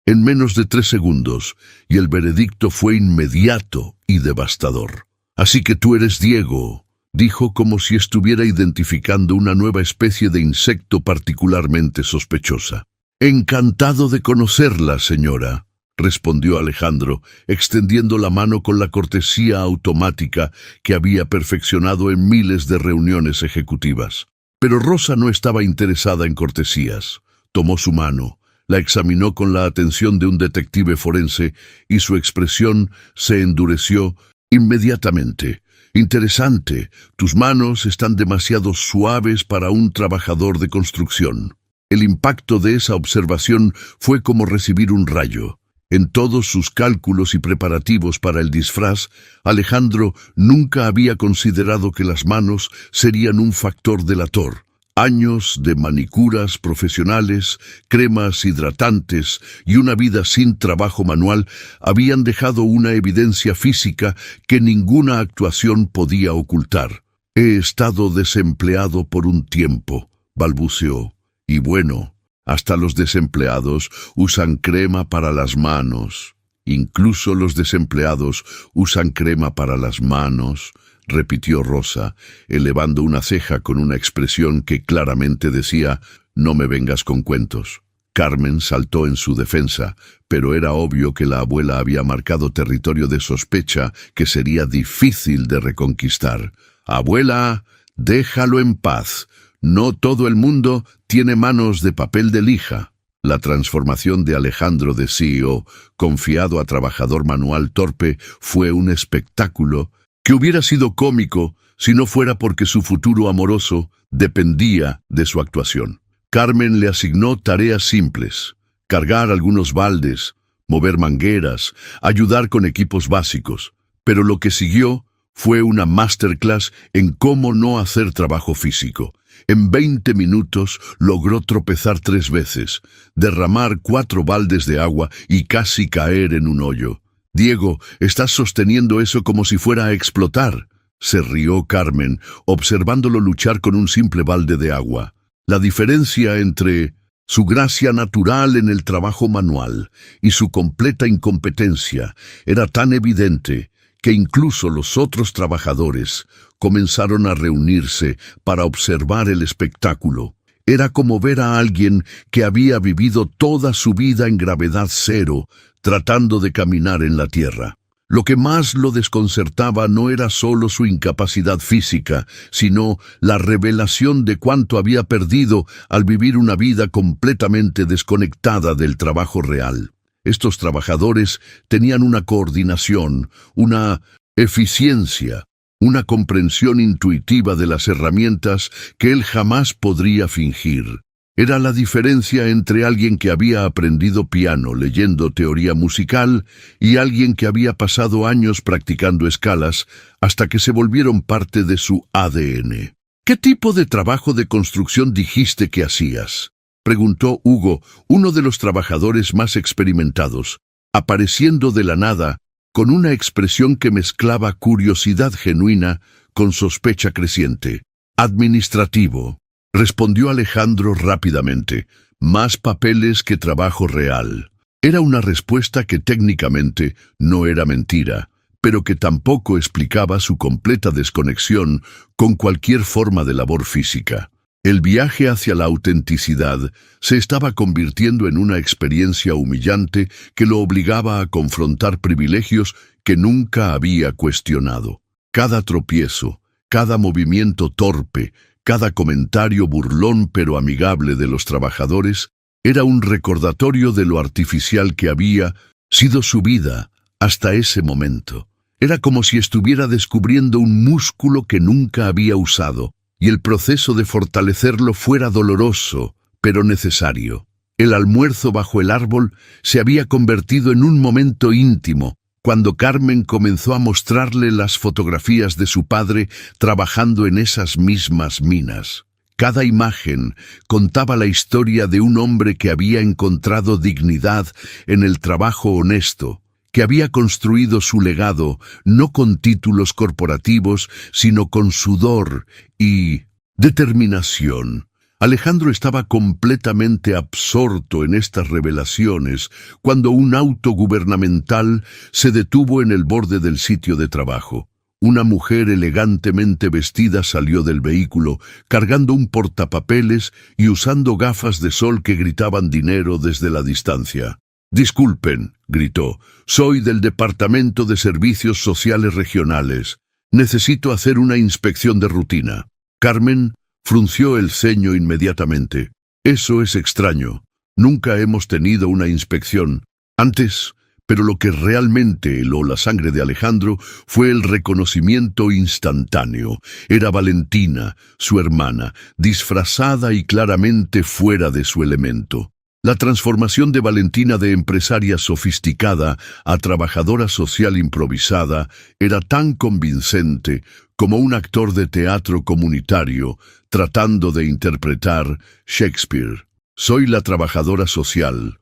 en menos de 3 segundos, y el veredicto fue inmediato y devastador. «Así que tú eres Diego», dijo como si estuviera identificando una nueva especie de insecto particularmente sospechosa. «Encantado de conocerla, señora», respondió Alejandro, extendiendo la mano con la cortesía automática que había perfeccionado en miles de reuniones ejecutivas. Pero Rosa no estaba interesada en cortesías. Tomó su mano, la examinó con la atención de un detective forense y su expresión se endureció inmediatamente. Interesante, tus manos están demasiado suaves para un trabajador de construcción. El impacto de esa observación fue como recibir un rayo. En todos sus cálculos y preparativos para el disfraz, Alejandro nunca había considerado que las manos serían un factor delator. Años de manicuras profesionales, cremas hidratantes y una vida sin trabajo manual habían dejado una evidencia física que ninguna actuación podía ocultar. He estado desempleado por un tiempo, balbuceó. Y bueno, hasta los desempleados usan crema para las manos. Incluso los desempleados usan crema para las manos, repitió Rosa, elevando una ceja con una expresión que claramente decía, no me vengas con cuentos. Carmen saltó en su defensa, pero era obvio que la abuela había marcado territorio de sospecha que sería difícil de reconquistar. Abuela, déjalo en paz. No todo el mundo tiene manos de papel de lija. La transformación de Alejandro de CEO, confiado a trabajador manual torpe, fue un espectáculo que hubiera sido cómico si no fuera porque su futuro amoroso dependía de su actuación. Carmen le asignó tareas simples: cargar algunos baldes, mover mangueras, ayudar con equipos básicos. Pero lo que siguió fue una masterclass en cómo no hacer trabajo físico. En 20 minutos logró tropezar 3 veces, derramar 4 baldes de agua y casi caer en un hoyo. Diego, estás sosteniendo eso como si fuera a explotar, se rió Carmen, observándolo luchar con un simple balde de agua. La diferencia entre su gracia natural en el trabajo manual y su completa incompetencia era tan evidente que incluso los otros trabajadores comenzaron a reunirse para observar el espectáculo. Era como ver a alguien que había vivido toda su vida en gravedad cero, tratando de caminar en la tierra. Lo que más lo desconcertaba no era solo su incapacidad física, sino la revelación de cuánto había perdido al vivir una vida completamente desconectada del trabajo real. Estos trabajadores tenían una coordinación, una eficiencia, una comprensión intuitiva de las herramientas que él jamás podría fingir. Era la diferencia entre alguien que había aprendido piano leyendo teoría musical y alguien que había pasado años practicando escalas hasta que se volvieron parte de su ADN. ¿Qué tipo de trabajo de construcción dijiste que hacías?, preguntó Hugo, uno de los trabajadores más experimentados, apareciendo de la nada con una expresión que mezclaba curiosidad genuina con sospecha creciente. Administrativo, respondió Alejandro rápidamente. Más papeles que trabajo real. Era una respuesta que técnicamente no era mentira, pero que tampoco explicaba su completa desconexión con cualquier forma de labor física. El viaje hacia la autenticidad se estaba convirtiendo en una experiencia humillante que lo obligaba a confrontar privilegios que nunca había cuestionado. Cada tropiezo, cada movimiento torpe, cada comentario burlón pero amigable de los trabajadores era un recordatorio de lo artificial que había sido su vida hasta ese momento. Era como si estuviera descubriendo un músculo que nunca había usado, y el proceso de fortalecerlo fuera doloroso, pero necesario. El almuerzo bajo el árbol se había convertido en un momento íntimo, cuando Carmen comenzó a mostrarle las fotografías de su padre trabajando en esas mismas minas. Cada imagen contaba la historia de un hombre que había encontrado dignidad en el trabajo honesto, que había construido su legado no con títulos corporativos, sino con sudor y determinación. Alejandro estaba completamente absorto en estas revelaciones cuando un auto gubernamental se detuvo en el borde del sitio de trabajo. Una mujer elegantemente vestida salió del vehículo, cargando un portapapeles y usando gafas de sol que gritaban dinero desde la distancia. Disculpen, gritó, soy del Departamento de Servicios Sociales Regionales. Necesito hacer una inspección de rutina. Carmen frunció el ceño inmediatamente. Eso es extraño. Nunca hemos tenido una inspección antes, pero lo que realmente heló la sangre de Alejandro fue el reconocimiento instantáneo. Era Valentina, su hermana, disfrazada y claramente fuera de su elemento. La transformación de Valentina de empresaria sofisticada a trabajadora social improvisada era tan convincente como un actor de teatro comunitario tratando de interpretar Shakespeare. Soy la trabajadora social,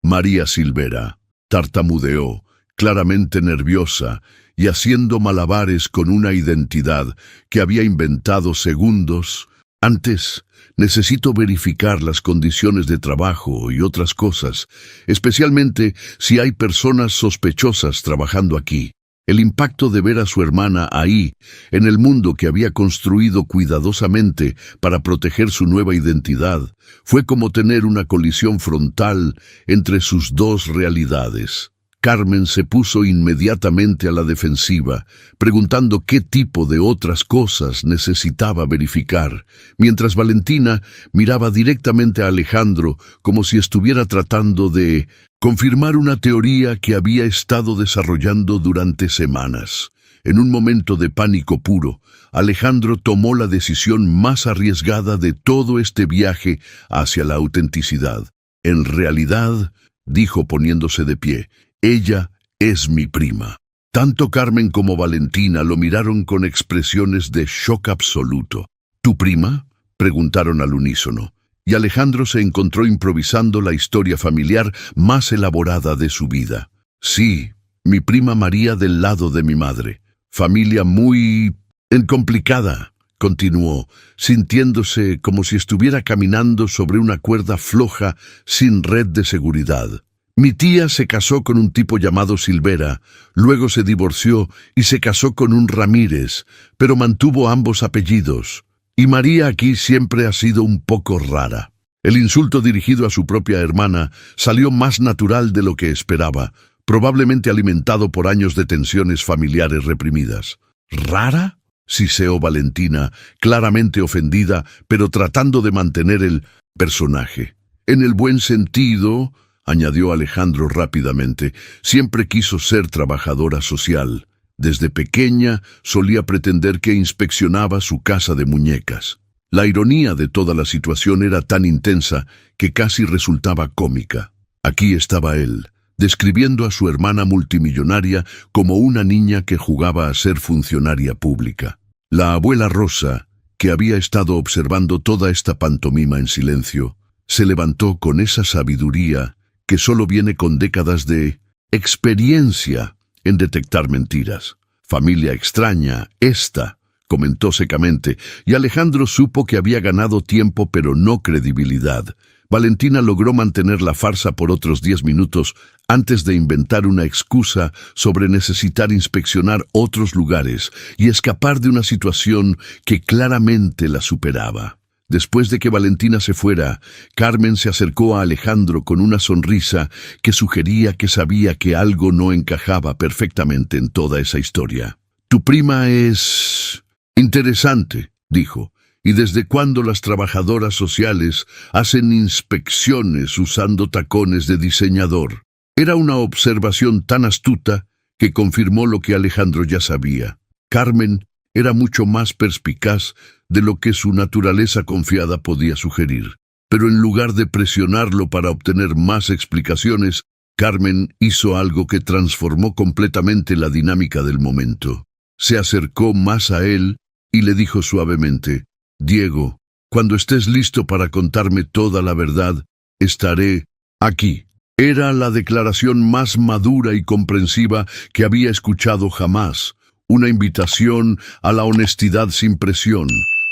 María Silvera, tartamudeó, claramente nerviosa y haciendo malabares con una identidad que había inventado segundos antes. Necesito verificar las condiciones de trabajo y otras cosas, especialmente si hay personas sospechosas trabajando aquí. El impacto de ver a su hermana ahí, en el mundo que había construido cuidadosamente para proteger su nueva identidad, fue como tener una colisión frontal entre sus dos realidades. Carmen se puso inmediatamente a la defensiva, preguntando qué tipo de otras cosas necesitaba verificar, mientras Valentina miraba directamente a Alejandro como si estuviera tratando de confirmar una teoría que había estado desarrollando durante semanas. En un momento de pánico puro, Alejandro tomó la decisión más arriesgada de todo este viaje hacia la autenticidad. En realidad, dijo poniéndose de pie, ella es mi prima. Tanto Carmen como Valentina lo miraron con expresiones de shock absoluto. ¿Tu prima?, preguntaron al unísono, y Alejandro se encontró improvisando la historia familiar más elaborada de su vida. Sí, mi prima María del lado de mi madre. Familia muy complicada, continuó, sintiéndose como si estuviera caminando sobre una cuerda floja sin red de seguridad. Mi tía se casó con un tipo llamado Silvera, luego se divorció y se casó con un Ramírez, pero mantuvo ambos apellidos. Y María aquí siempre ha sido un poco rara. El insulto dirigido a su propia hermana salió más natural de lo que esperaba, probablemente alimentado por años de tensiones familiares reprimidas. ¿Rara?, siseó Valentina, claramente ofendida, pero tratando de mantener el personaje. En el buen sentido, añadió Alejandro rápidamente, siempre quiso ser trabajadora social. Desde pequeña solía pretender que inspeccionaba su casa de muñecas. La ironía de toda la situación era tan intensa que casi resultaba cómica. Aquí estaba él, describiendo a su hermana multimillonaria como una niña que jugaba a ser funcionaria pública. La abuela Rosa, que había estado observando toda esta pantomima en silencio, se levantó con esa sabiduría que solo viene con décadas de experiencia en detectar mentiras. Familia extraña, esta, comentó secamente, y Alejandro supo que había ganado tiempo pero no credibilidad. Valentina logró mantener la farsa por otros 10 minutos antes de inventar una excusa sobre necesitar inspeccionar otros lugares y escapar de una situación que claramente la superaba. Después de que Valentina se fuera, Carmen se acercó a Alejandro con una sonrisa que sugería que sabía que algo no encajaba perfectamente en toda esa historia. «Tu prima es interesante», dijo. «¿Y desde cuándo las trabajadoras sociales hacen inspecciones usando tacones de diseñador?» Era una observación tan astuta que confirmó lo que Alejandro ya sabía. Carmen era mucho más perspicaz de lo que su naturaleza confiada podía sugerir. Pero en lugar de presionarlo para obtener más explicaciones, Carmen hizo algo que transformó completamente la dinámica del momento. Se acercó más a él y le dijo suavemente, «Diego, cuando estés listo para contarme toda la verdad, estaré aquí». Era la declaración más madura y comprensiva que había escuchado jamás. Una invitación a la honestidad sin presión,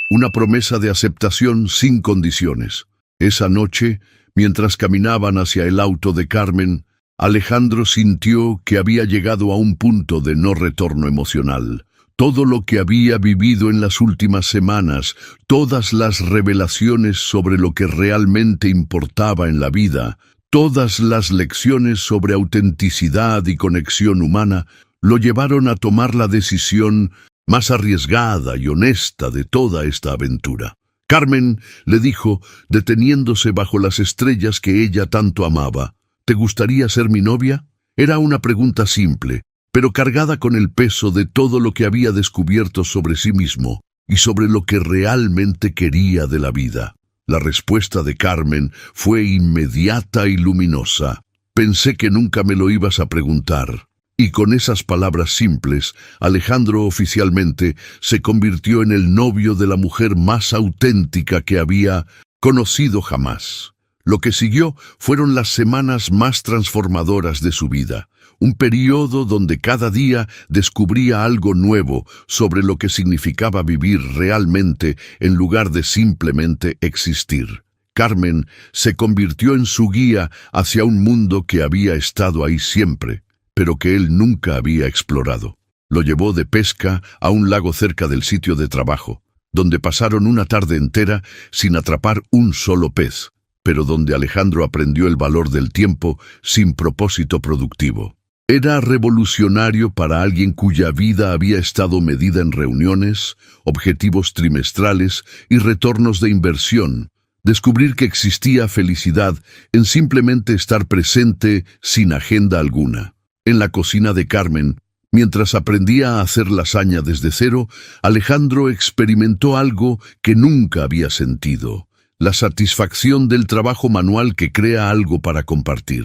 una promesa de aceptación sin condiciones. Esa noche, mientras caminaban hacia el auto de Carmen, Alejandro sintió que había llegado a un punto de no retorno emocional. Todo lo que había vivido en las últimas semanas, todas las revelaciones sobre lo que realmente importaba en la vida, Todas las lecciones sobre autenticidad y conexión humana lo llevaron a tomar la decisión más arriesgada y honesta de toda esta aventura. Carmen le dijo, deteniéndose bajo las estrellas que ella tanto amaba, ¿te gustaría ser mi novia? Era una pregunta simple, pero cargada con el peso de todo lo que había descubierto sobre sí mismo y sobre lo que realmente quería de la vida. La respuesta de Carmen fue inmediata y luminosa. Pensé que nunca me lo ibas a preguntar. Y con esas palabras simples, Alejandro oficialmente se convirtió en el novio de la mujer más auténtica que había conocido jamás. Lo que siguió fueron las semanas más transformadoras de su vida, un periodo donde cada día descubría algo nuevo sobre lo que significaba vivir realmente en lugar de simplemente existir. Carmen se convirtió en su guía hacia un mundo que había estado ahí siempre, pero que él nunca había explorado. Lo llevó de pesca a un lago cerca del sitio de trabajo, donde pasaron una tarde entera sin atrapar un solo pez, pero donde Alejandro aprendió el valor del tiempo sin propósito productivo. Era revolucionario para alguien cuya vida había estado medida en reuniones, objetivos trimestrales y retornos de inversión. Descubrir que existía felicidad en simplemente estar presente sin agenda alguna. En la cocina de Carmen, mientras aprendía a hacer lasaña desde cero, Alejandro experimentó algo que nunca había sentido: la satisfacción del trabajo manual que crea algo para compartir.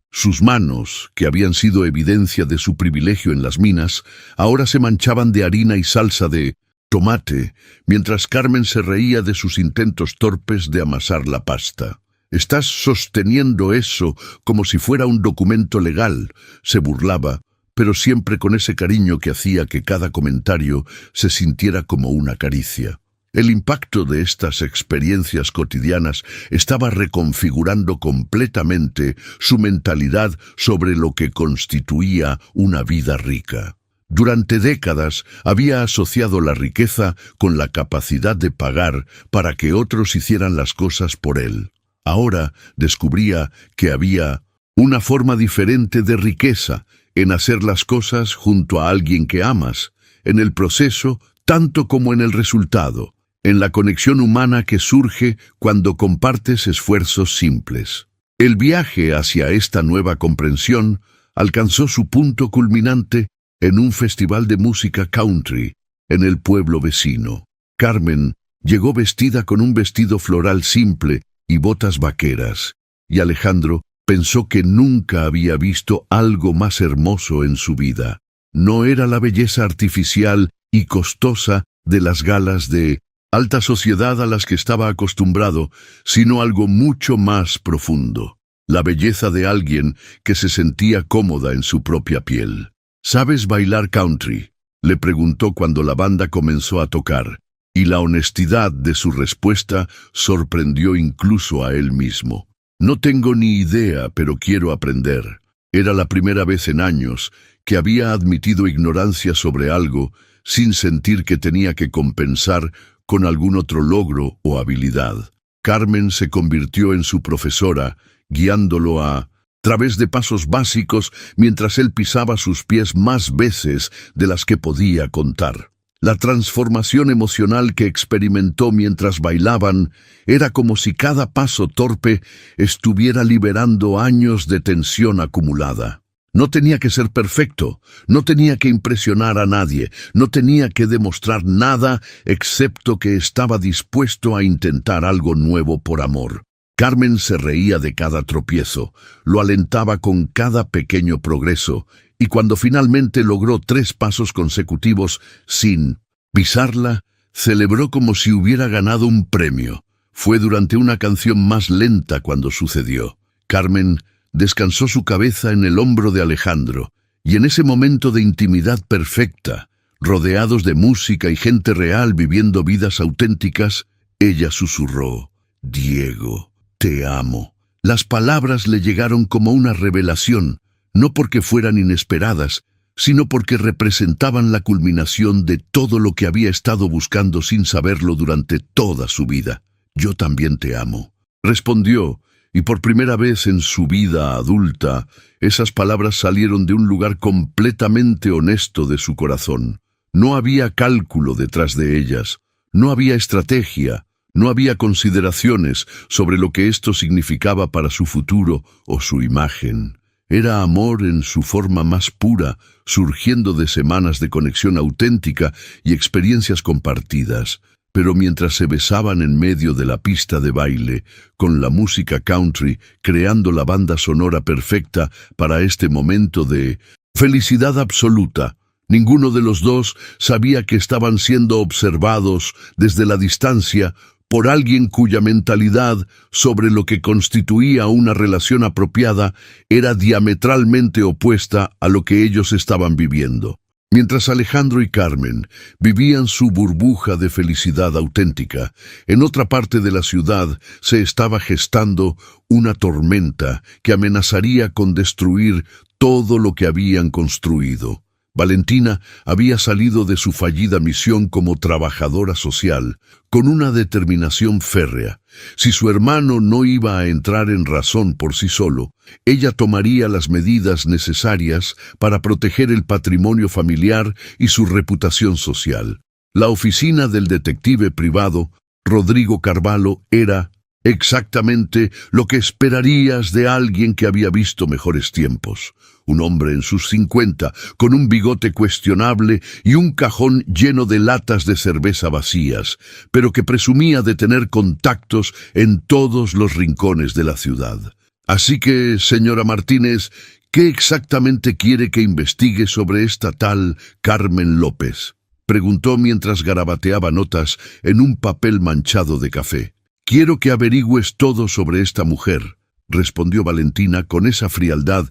Sus manos, que habían sido evidencia de su privilegio en las minas, ahora se manchaban de harina y salsa de tomate, mientras Carmen se reía de sus intentos torpes de amasar la pasta. «Estás sosteniendo eso como si fuera un documento legal», se burlaba, pero siempre con ese cariño que hacía que cada comentario se sintiera como una caricia. El impacto de estas experiencias cotidianas estaba reconfigurando completamente su mentalidad sobre lo que constituía una vida rica. Durante décadas había asociado la riqueza con la capacidad de pagar para que otros hicieran las cosas por él. Ahora descubría que había una forma diferente de riqueza en hacer las cosas junto a alguien que amas, en el proceso tanto como en el resultado, en la conexión humana que surge cuando compartes esfuerzos simples. El viaje hacia esta nueva comprensión alcanzó su punto culminante en un festival de música country en el pueblo vecino. Carmen llegó vestida con un vestido floral simple y botas vaqueras, y Alejandro pensó que nunca había visto algo más hermoso en su vida. No era la belleza artificial y costosa de las galas de alta sociedad a las que estaba acostumbrado, sino algo mucho más profundo: la belleza de alguien que se sentía cómoda en su propia piel. ¿Sabes bailar country?, le preguntó cuando la banda comenzó a tocar, y la honestidad de su respuesta sorprendió incluso a él mismo. «No tengo ni idea, pero quiero aprender». Era la primera vez en años que había admitido ignorancia sobre algo sin sentir que tenía que compensar con algún otro logro o habilidad. Carmen se convirtió en su profesora, guiándolo a través de pasos básicos mientras él pisaba sus pies más veces de las que podía contar. La transformación emocional que experimentó mientras bailaban era como si cada paso torpe estuviera liberando años de tensión acumulada. No tenía que ser perfecto, no tenía que impresionar a nadie, no tenía que demostrar nada excepto que estaba dispuesto a intentar algo nuevo por amor. Carmen se reía de cada tropiezo, lo alentaba con cada pequeño progreso, y cuando finalmente logró 3 pasos consecutivos sin pisarla, celebró como si hubiera ganado un premio. Fue durante una canción más lenta cuando sucedió. Carmen descansó su cabeza en el hombro de Alejandro, y en ese momento de intimidad perfecta, rodeados de música y gente real viviendo vidas auténticas, ella susurró: «Diego, te amo». Las palabras le llegaron como una revelación, no porque fueran inesperadas, sino porque representaban la culminación de todo lo que había estado buscando sin saberlo durante toda su vida. «Yo también te amo», respondió, Y por primera vez en su vida adulta, esas palabras salieron de un lugar completamente honesto de su corazón. No había cálculo detrás de ellas, no había estrategia, no había consideraciones sobre lo que esto significaba para su futuro o su imagen. Era amor en su forma más pura, surgiendo de semanas de conexión auténtica y experiencias compartidas. Pero mientras se besaban en medio de la pista de baile, con la música country, creando la banda sonora perfecta para este momento de felicidad absoluta, ninguno de los dos sabía que estaban siendo observados desde la distancia por alguien cuya mentalidad sobre lo que constituía una relación apropiada era diametralmente opuesta a lo que ellos estaban viviendo. Mientras Alejandro y Carmen vivían su burbuja de felicidad auténtica, en otra parte de la ciudad se estaba gestando una tormenta que amenazaría con destruir todo lo que habían construido. Valentina había salido de su fallida misión como trabajadora social con una determinación férrea. Si su hermano no iba a entrar en razón por sí solo, ella tomaría las medidas necesarias para proteger el patrimonio familiar y su reputación social. La oficina del detective privado, Rodrigo Carvalho, era exactamente lo que esperarías de alguien que había visto mejores tiempos. Un hombre en sus 50, con un bigote cuestionable y un cajón lleno de latas de cerveza vacías, pero que presumía de tener contactos en todos los rincones de la ciudad. Así que, señora Martínez, ¿qué exactamente quiere que investigue sobre esta tal Carmen López?, preguntó mientras garabateaba notas en un papel manchado de café. Quiero que averigües todo sobre esta mujer, respondió Valentina con esa frialdad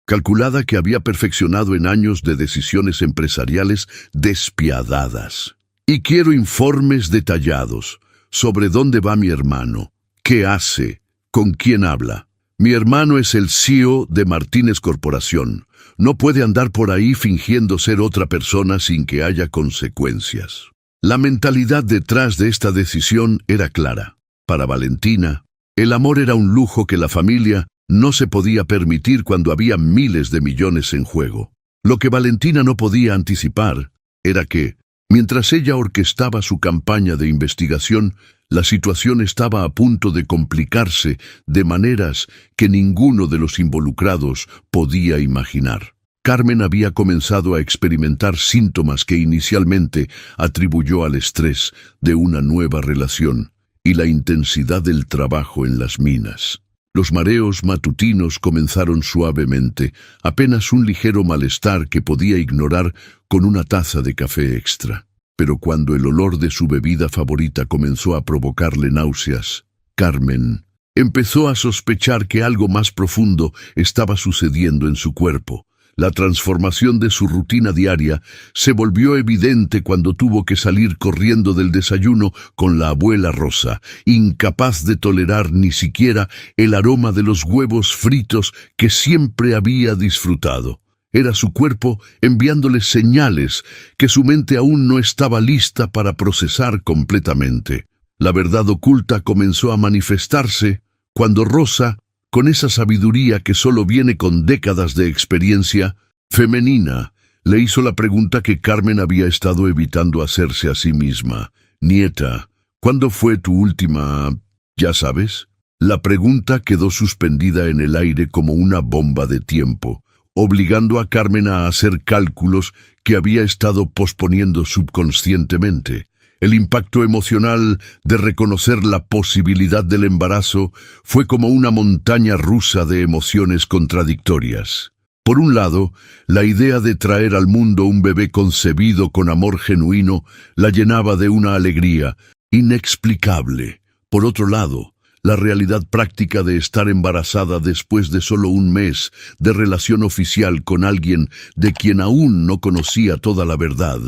calculada que había perfeccionado en años de decisiones empresariales despiadadas. Y quiero informes detallados sobre dónde va mi hermano, qué hace, con quién habla. Mi hermano es el CEO de Martínez Corporación. No puede andar por ahí fingiendo ser otra persona sin que haya consecuencias. La mentalidad detrás de esta decisión era clara. Para Valentina, el amor era un lujo que la familia no se podía permitir cuando había miles de millones en juego. Lo que Valentina no podía anticipar era que, mientras ella orquestaba su campaña de investigación, la situación estaba a punto de complicarse de maneras que ninguno de los involucrados podía imaginar. Carmen había comenzado a experimentar síntomas que inicialmente atribuyó al estrés de una nueva relación y la intensidad del trabajo en las minas. Los mareos matutinos comenzaron suavemente, apenas un ligero malestar que podía ignorar con una taza de café extra. Pero cuando el olor de su bebida favorita comenzó a provocarle náuseas, Carmen empezó a sospechar que algo más profundo estaba sucediendo en su cuerpo. La transformación de su rutina diaria se volvió evidente cuando tuvo que salir corriendo del desayuno con la abuela Rosa, incapaz de tolerar ni siquiera el aroma de los huevos fritos que siempre había disfrutado. Era su cuerpo enviándole señales que su mente aún no estaba lista para procesar completamente. La verdad oculta comenzó a manifestarse cuando Rosa, con esa sabiduría que solo viene con décadas de experiencia femenina, le hizo la pregunta que Carmen había estado evitando hacerse a sí misma. Nieta, ¿cuándo fue tu última, ya sabes? La pregunta quedó suspendida en el aire como una bomba de tiempo, obligando a Carmen a hacer cálculos que había estado posponiendo subconscientemente. El impacto emocional de reconocer la posibilidad del embarazo fue como una montaña rusa de emociones contradictorias. Por un lado, la idea de traer al mundo un bebé concebido con amor genuino la llenaba de una alegría inexplicable. Por otro lado, la realidad práctica de estar embarazada después de solo un mes de relación oficial con alguien de quien aún no conocía toda la verdad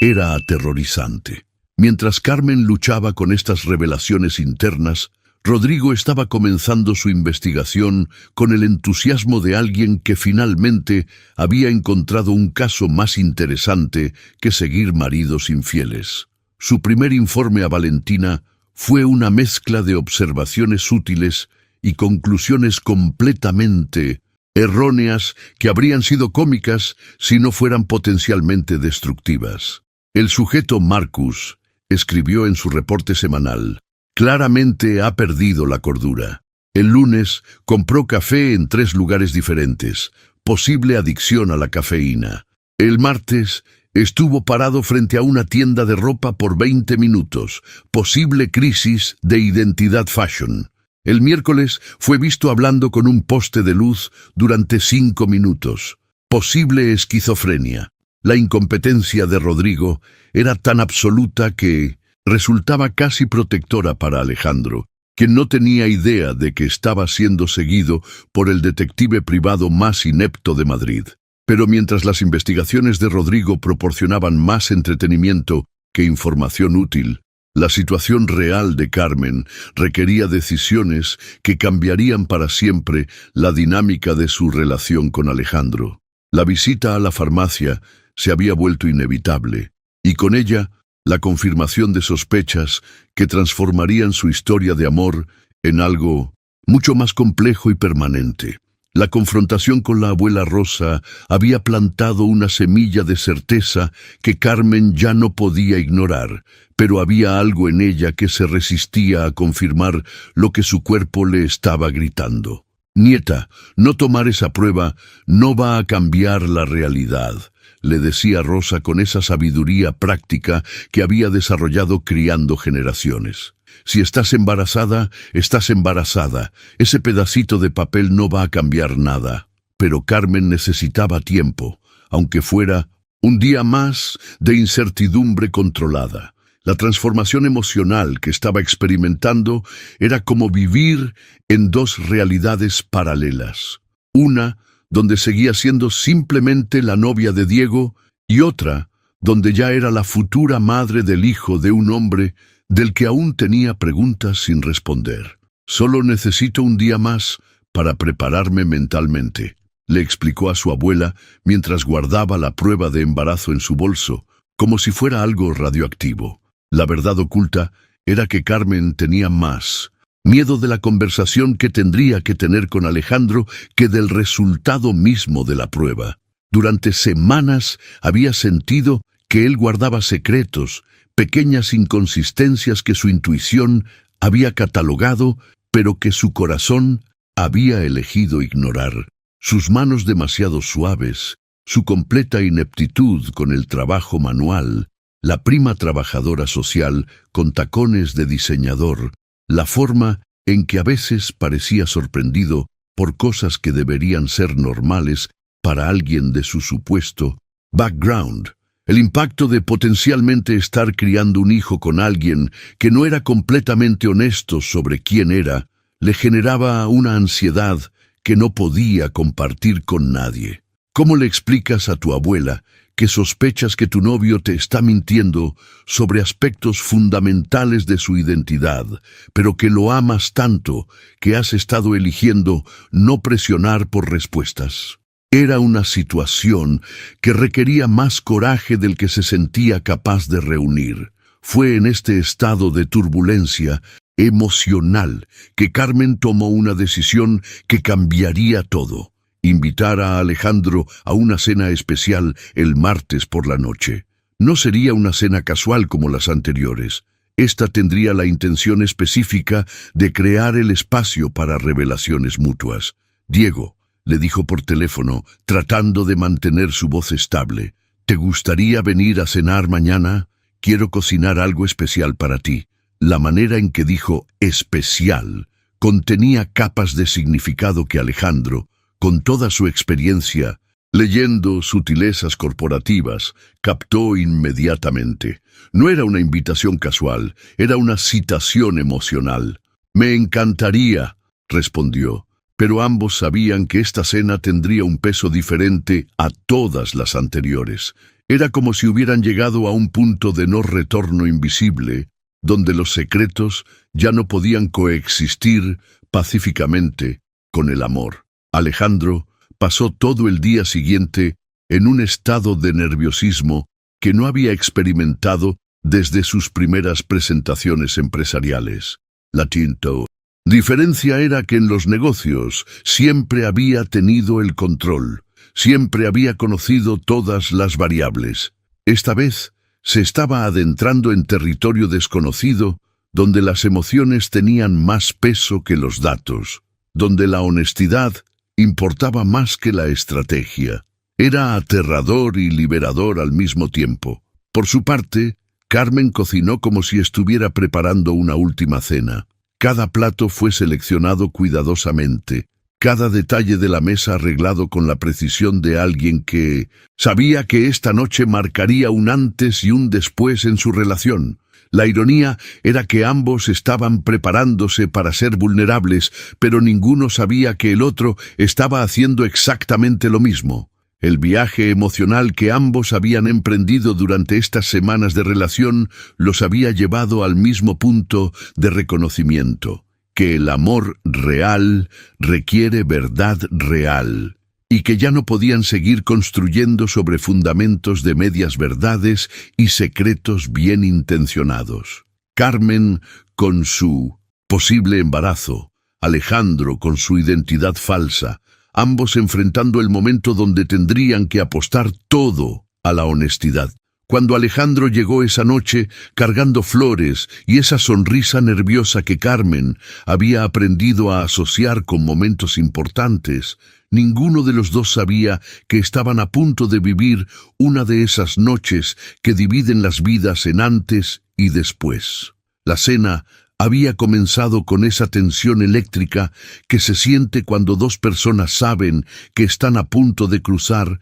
era aterrorizante. Mientras Carmen luchaba con estas revelaciones internas, Rodrigo estaba comenzando su investigación con el entusiasmo de alguien que finalmente había encontrado un caso más interesante que seguir maridos infieles. Su primer informe a Valentina fue una mezcla de observaciones útiles y conclusiones completamente erróneas que habrían sido cómicas si no fueran potencialmente destructivas. El sujeto Marcus escribió en su reporte semanal: claramente ha perdido la cordura. El lunes compró café en 3 lugares diferentes, posible adicción a la cafeína. El martes estuvo parado frente a una tienda de ropa por 20 minutos, posible crisis de identidad fashion. El miércoles fue visto hablando con un poste de luz durante 5 minutos, posible esquizofrenia. La incompetencia de Rodrigo era tan absoluta que resultaba casi protectora para Alejandro, quien no tenía idea de que estaba siendo seguido por el detective privado más inepto de Madrid. Pero mientras las investigaciones de Rodrigo proporcionaban más entretenimiento que información útil, la situación real de Carmen requería decisiones que cambiarían para siempre la dinámica de su relación con Alejandro. La visita a la farmacia se había vuelto inevitable, y con ella la confirmación de sospechas que transformarían su historia de amor en algo mucho más complejo y permanente. La confrontación con la abuela Rosa había plantado una semilla de certeza que Carmen ya no podía ignorar, pero había algo en ella que se resistía a confirmar lo que su cuerpo le estaba gritando. Nieta, no tomar esa prueba no va a cambiar la realidad, le decía Rosa con esa sabiduría práctica que había desarrollado criando generaciones. Si estás embarazada, estás embarazada. Ese pedacito de papel no va a cambiar nada. Pero Carmen necesitaba tiempo, aunque fuera un día más de incertidumbre controlada. La transformación emocional que estaba experimentando era como vivir en 2 realidades paralelas. Una donde seguía siendo simplemente la novia de Diego, y otra donde ya era la futura madre del hijo de un hombre del que aún tenía preguntas sin responder. Solo necesito un día más para prepararme mentalmente, le explicó a su abuela mientras guardaba la prueba de embarazo en su bolso, como si fuera algo radioactivo. La verdad oculta era que Carmen tenía más miedo de la conversación que tendría que tener con Alejandro que del resultado mismo de la prueba. Durante semanas había sentido que él guardaba secretos, pequeñas inconsistencias que su intuición había catalogado, pero que su corazón había elegido ignorar. Sus manos demasiado suaves, su completa ineptitud con el trabajo manual, la prima trabajadora social con tacones de diseñador, la forma en que a veces parecía sorprendido por cosas que deberían ser normales para alguien de su supuesto background. El impacto de potencialmente estar criando un hijo con alguien que no era completamente honesto sobre quién era, le generaba una ansiedad que no podía compartir con nadie. ¿Cómo le explicas a tu abuela que sospechas que tu novio te está mintiendo sobre aspectos fundamentales de su identidad, pero que lo amas tanto que has estado eligiendo no presionar por respuestas? Era una situación que requería más coraje del que se sentía capaz de reunir. Fue en este estado de turbulencia emocional que Carmen tomó una decisión que cambiaría todo: invitar a Alejandro a una cena especial el martes por la noche. No sería una cena casual como las anteriores. Esta tendría la intención específica de crear el espacio para revelaciones mutuas. Diego, le dijo por teléfono, tratando de mantener su voz estable, ¿te gustaría venir a cenar mañana? Quiero cocinar algo especial para ti. La manera en que dijo especial contenía capas de significado que Alejandro, con toda su experiencia, leyendo sutilezas corporativas, captó inmediatamente. No era una invitación casual, era una citación emocional. Me encantaría, respondió, pero ambos sabían que esta cena tendría un peso diferente a todas las anteriores. Era como si hubieran llegado a un punto de no retorno invisible, donde los secretos ya no podían coexistir pacíficamente con el amor. Alejandro pasó todo el día siguiente en un estado de nerviosismo que no había experimentado desde sus primeras presentaciones empresariales. La tinto Diferencia era que en los negocios siempre había tenido el control, siempre había conocido todas las variables. Esta vez se estaba adentrando en territorio desconocido, donde las emociones tenían más peso que los datos, donde la honestidad importaba más que la estrategia. Era aterrador y liberador al mismo tiempo. Por su parte, Carmen cocinó como si estuviera preparando una última cena. Cada plato fue seleccionado cuidadosamente, cada detalle de la mesa arreglado con la precisión de alguien que sabía que esta noche marcaría un antes y un después en su relación. La ironía era que ambos estaban preparándose para ser vulnerables, pero ninguno sabía que el otro estaba haciendo exactamente lo mismo. El viaje emocional que ambos habían emprendido durante estas semanas de relación los había llevado al mismo punto de reconocimiento, que el amor real requiere verdad real, y que ya no podían seguir construyendo sobre fundamentos de medias verdades y secretos bien intencionados. Carmen con su posible embarazo, Alejandro con su identidad falsa, ambos enfrentando el momento donde tendrían que apostar todo a la honestidad. Cuando Alejandro llegó esa noche cargando flores y esa sonrisa nerviosa que Carmen había aprendido a asociar con momentos importantes, ninguno de los dos sabía que estaban a punto de vivir una de esas noches que dividen las vidas en antes y después. La cena había comenzado con esa tensión eléctrica que se siente cuando dos personas saben que están a punto de cruzar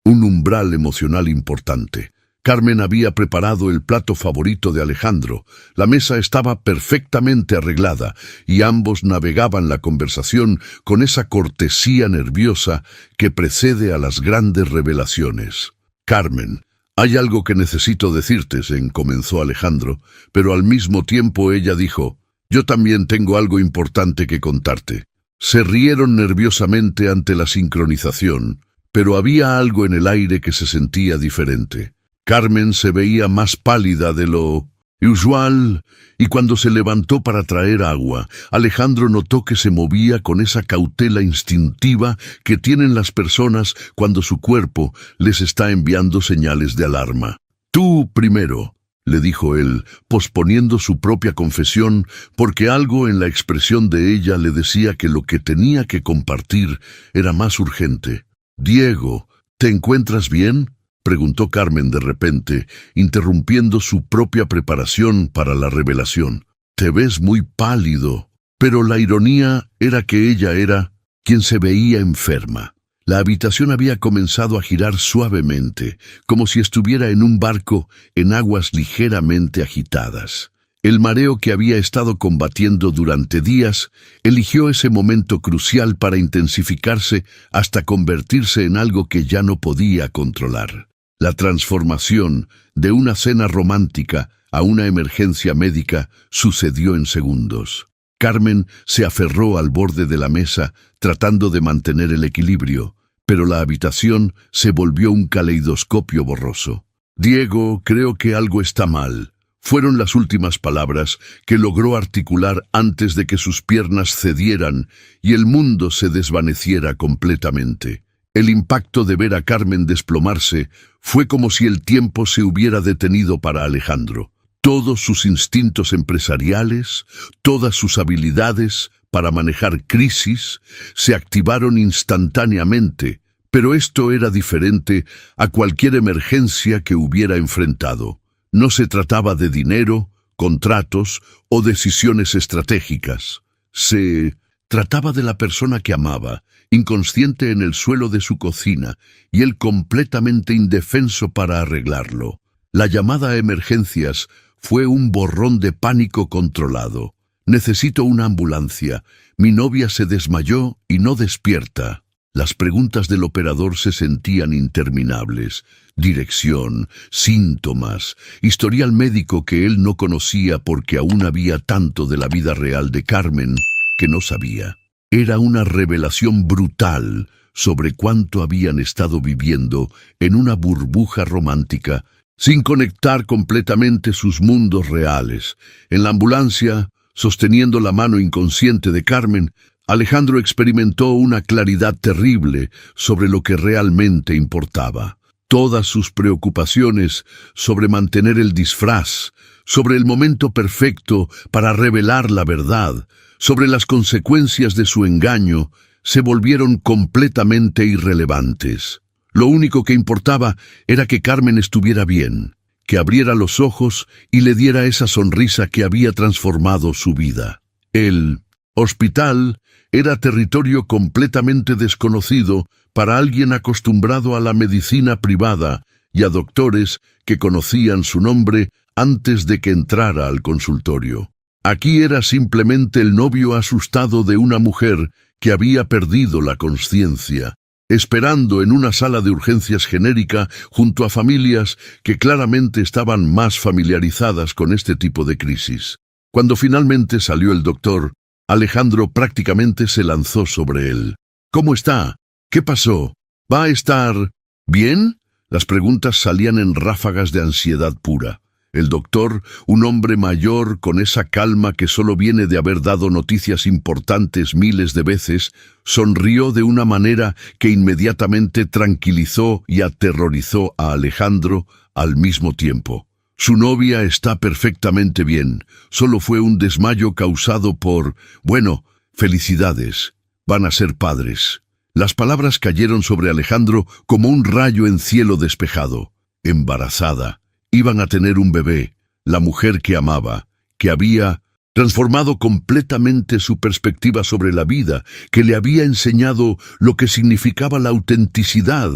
un umbral emocional importante. Carmen había preparado el plato favorito de Alejandro. La mesa estaba perfectamente arreglada y ambos navegaban la conversación con esa cortesía nerviosa que precede a las grandes revelaciones. Carmen: «Hay algo que necesito decirte», comenzó Alejandro, pero al mismo tiempo ella dijo: «Yo también tengo algo importante que contarte». Se rieron nerviosamente ante la sincronización, pero había algo en el aire que se sentía diferente. Carmen se veía más pálida de lo usual, y cuando se levantó para traer agua, Alejandro notó que se movía con esa cautela instintiva que tienen las personas cuando su cuerpo les está enviando señales de alarma. «Tú primero», le dijo él, posponiendo su propia confesión, porque algo en la expresión de ella le decía que lo que tenía que compartir era más urgente. «Diego, ¿te encuentras bien?», preguntó Carmen de repente, interrumpiendo su propia preparación para la revelación. «Te ves muy pálido». Pero la ironía era que ella era quien se veía enferma. La habitación había comenzado a girar suavemente, como si estuviera en un barco en aguas ligeramente agitadas. El mareo que había estado combatiendo durante días eligió ese momento crucial para intensificarse hasta convertirse en algo que ya no podía controlar. La transformación de una cena romántica a una emergencia médica sucedió en segundos. Carmen se aferró al borde de la mesa, tratando de mantener el equilibrio, pero la habitación se volvió un caleidoscopio borroso. «Diego, creo que algo está mal», fueron las últimas palabras que logró articular antes de que sus piernas cedieran y el mundo se desvaneciera completamente. El impacto de ver a Carmen desplomarse fue como si el tiempo se hubiera detenido para Alejandro. Todos sus instintos empresariales, todas sus habilidades para manejar crisis, se activaron instantáneamente, pero esto era diferente a cualquier emergencia que hubiera enfrentado. No se trataba de dinero, contratos o decisiones estratégicas. Se trataba de la persona que amaba, inconsciente en el suelo de su cocina, y él completamente indefenso para arreglarlo. La llamada a emergencias fue un borrón de pánico controlado. «Necesito una ambulancia. Mi novia se desmayó y no despierta». Las preguntas del operador se sentían interminables. Dirección, síntomas, historial médico que él no conocía porque aún había tanto de la vida real de Carmen que no sabía. Era una revelación brutal sobre cuánto habían estado viviendo en una burbuja romántica, sin conectar completamente sus mundos reales. En la ambulancia Sosteniendo la mano inconsciente de Carmen, Alejandro experimentó una claridad terrible sobre lo que realmente importaba. Todas sus preocupaciones sobre mantener el disfraz, sobre el momento perfecto para revelar la verdad, sobre las consecuencias de su engaño, se volvieron completamente irrelevantes. Lo único que importaba era que Carmen estuviera bien, que abriera los ojos y le diera esa sonrisa que había transformado su vida. El hospital era territorio completamente desconocido para alguien acostumbrado a la medicina privada y a doctores que conocían su nombre antes de que entrara al consultorio. Aquí era simplemente el novio asustado de una mujer que había perdido la conciencia, esperando en una sala de urgencias genérica junto a familias que claramente estaban más familiarizadas con este tipo de crisis. Cuando finalmente salió el doctor, Alejandro prácticamente se lanzó sobre él. «¿Cómo está? ¿Qué pasó? ¿Va a estar bien?» Las preguntas salían en ráfagas de ansiedad pura. El doctor, un hombre mayor con esa calma que solo viene de haber dado noticias importantes miles de veces, sonrió de una manera que inmediatamente tranquilizó y aterrorizó a Alejandro al mismo tiempo. Su novia está perfectamente bien, solo fue un desmayo causado por... Bueno, felicidades, van a ser padres. Las palabras cayeron sobre Alejandro como un rayo en cielo despejado. Embarazada. Iban a tener un bebé, la mujer que amaba, que había transformado completamente su perspectiva sobre la vida, que le había enseñado lo que significaba la autenticidad,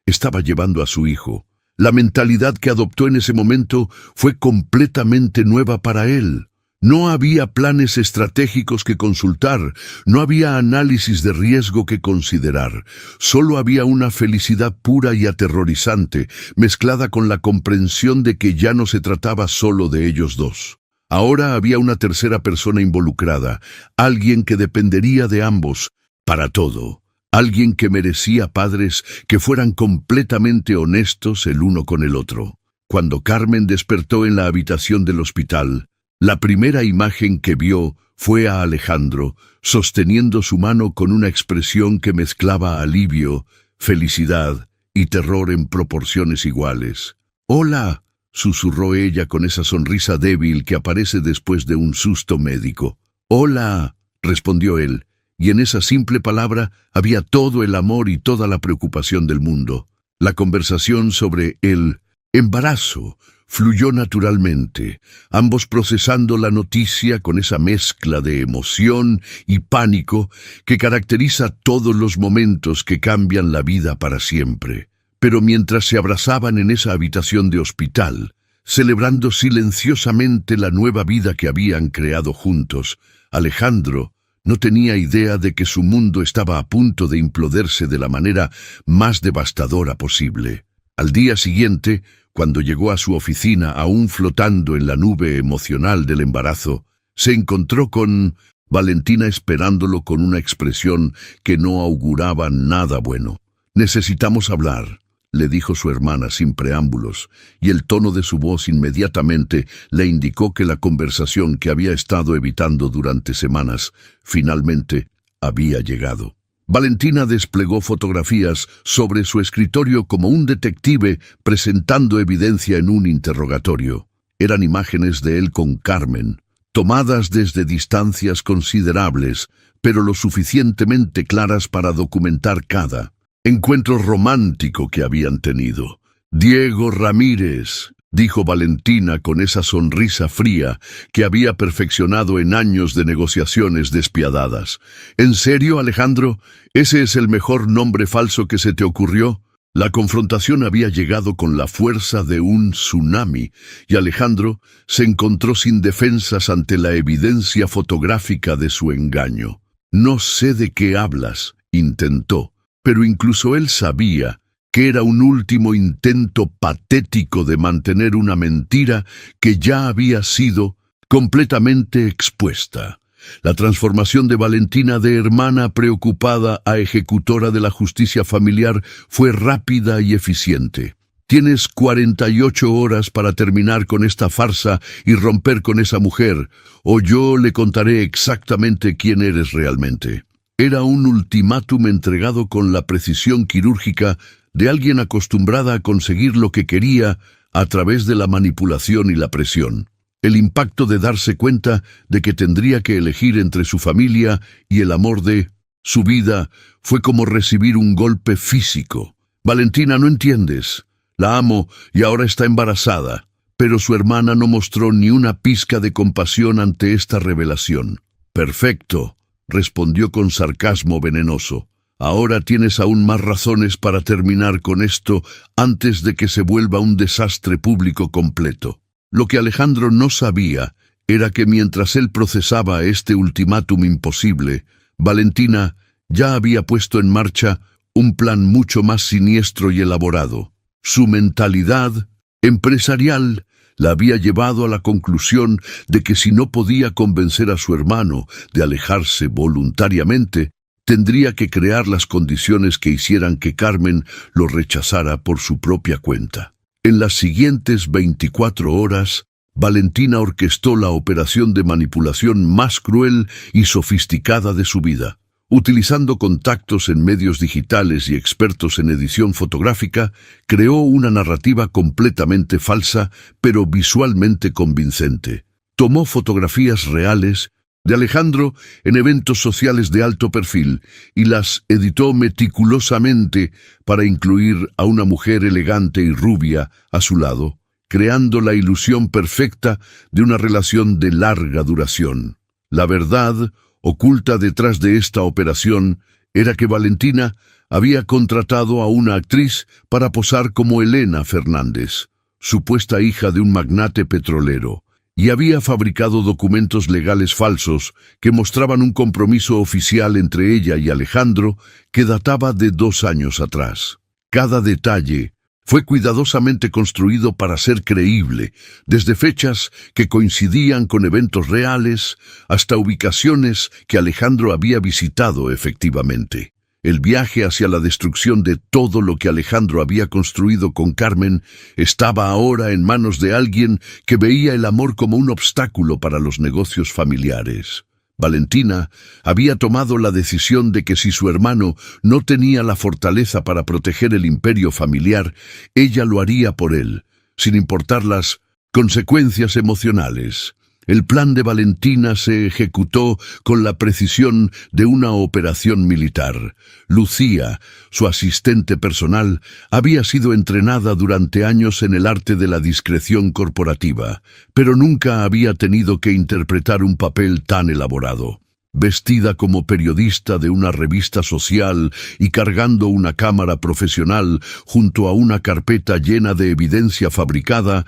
estaba llevando a su hijo. La mentalidad que adoptó en ese momento fue completamente nueva para él. No había planes estratégicos que consultar, no había análisis de riesgo que considerar. Solo había una felicidad pura y aterrorizante, mezclada con la comprensión de que ya no se trataba solo de ellos dos. Ahora había una tercera persona involucrada, alguien que dependería de ambos, para todo. Alguien que merecía padres que fueran completamente honestos el uno con el otro. Cuando Carmen despertó en la habitación del hospital, la primera imagen que vio fue a Alejandro, sosteniendo su mano con una expresión que mezclaba alivio, felicidad y terror en proporciones iguales. «Hola», susurró ella con esa sonrisa débil que aparece después de un susto médico. «Hola», respondió él, y en esa simple palabra había todo el amor y toda la preocupación del mundo. La conversación sobre el embarazo fluyó naturalmente, ambos procesando la noticia con esa mezcla de emoción y pánico que caracteriza todos los momentos que cambian la vida para siempre. Pero mientras se abrazaban en esa habitación de hospital, celebrando silenciosamente la nueva vida que habían creado juntos, Alejandro no tenía idea de que su mundo estaba a punto de imploderse de la manera más devastadora posible. Al día siguiente, cuando llegó a su oficina aún flotando en la nube emocional del embarazo, se encontró con Valentina esperándolo con una expresión que no auguraba nada bueno. «Necesitamos hablar», le dijo su hermana sin preámbulos, y el tono de su voz inmediatamente le indicó que la conversación que había estado evitando durante semanas finalmente había llegado. Valentina desplegó fotografías sobre su escritorio como un detective presentando evidencia en un interrogatorio. Eran imágenes de él con Carmen, tomadas desde distancias considerables, pero lo suficientemente claras para documentar cada encuentro romántico que habían tenido. «Diego Ramírez», dijo Valentina con esa sonrisa fría que había perfeccionado en años de negociaciones despiadadas. «¿En serio, Alejandro? ¿Ese es el mejor nombre falso que se te ocurrió?» La confrontación había llegado con la fuerza de un tsunami, y Alejandro se encontró sin defensas ante la evidencia fotográfica de su engaño. «No sé de qué hablas», intentó, pero incluso él sabía que era un último intento patético de mantener una mentira que ya había sido completamente expuesta. La transformación de Valentina de hermana preocupada a ejecutora de la justicia familiar fue rápida y eficiente. Tienes 48 horas para terminar con esta farsa y romper con esa mujer, o yo le contaré exactamente quién eres realmente. Era un ultimátum entregado con la precisión quirúrgica de alguien acostumbrada a conseguir lo que quería a través de la manipulación y la presión. El impacto de darse cuenta de que tendría que elegir entre su familia y el amor de su vida fue como recibir un golpe físico. Valentina, no entiendes. La amo y ahora está embarazada. Pero su hermana no mostró ni una pizca de compasión ante esta revelación. Perfecto, respondió con sarcasmo venenoso. Ahora tienes aún más razones para terminar con esto antes de que se vuelva un desastre público completo. Lo que Alejandro no sabía era que mientras él procesaba este ultimátum imposible, Valentina ya había puesto en marcha un plan mucho más siniestro y elaborado. Su mentalidad empresarial la había llevado a la conclusión de que si no podía convencer a su hermano de alejarse voluntariamente, tendría que crear las condiciones que hicieran que Carmen lo rechazara por su propia cuenta. En las siguientes 24 horas, Valentina orquestó la operación de manipulación más cruel y sofisticada de su vida. Utilizando contactos en medios digitales y expertos en edición fotográfica, creó una narrativa completamente falsa, pero visualmente convincente. Tomó fotografías reales de Alejandro en eventos sociales de alto perfil y las editó meticulosamente para incluir a una mujer elegante y rubia a su lado, creando la ilusión perfecta de una relación de larga duración. La verdad oculta detrás de esta operación era que Valentina había contratado a una actriz para posar como Elena Fernández, supuesta hija de un magnate petrolero, y había fabricado documentos legales falsos que mostraban un compromiso oficial entre ella y Alejandro que databa de 2 años atrás. Cada detalle fue cuidadosamente construido para ser creíble, desde fechas que coincidían con eventos reales hasta ubicaciones que Alejandro había visitado efectivamente. El viaje hacia la destrucción de todo lo que Alejandro había construido con Carmen estaba ahora en manos de alguien que veía el amor como un obstáculo para los negocios familiares. Valentina había tomado la decisión de que si su hermano no tenía la fortaleza para proteger el imperio familiar, ella lo haría por él, sin importar las consecuencias emocionales. El plan de Valentina se ejecutó con la precisión de una operación militar. Lucía, su asistente personal, había sido entrenada durante años en el arte de la discreción corporativa, pero nunca había tenido que interpretar un papel tan elaborado. Vestida como periodista de una revista social y cargando una cámara profesional junto a una carpeta llena de evidencia fabricada,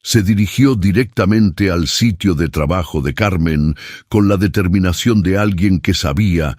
se dirigió directamente al sitio de trabajo de Carmen con la determinación de alguien que sabía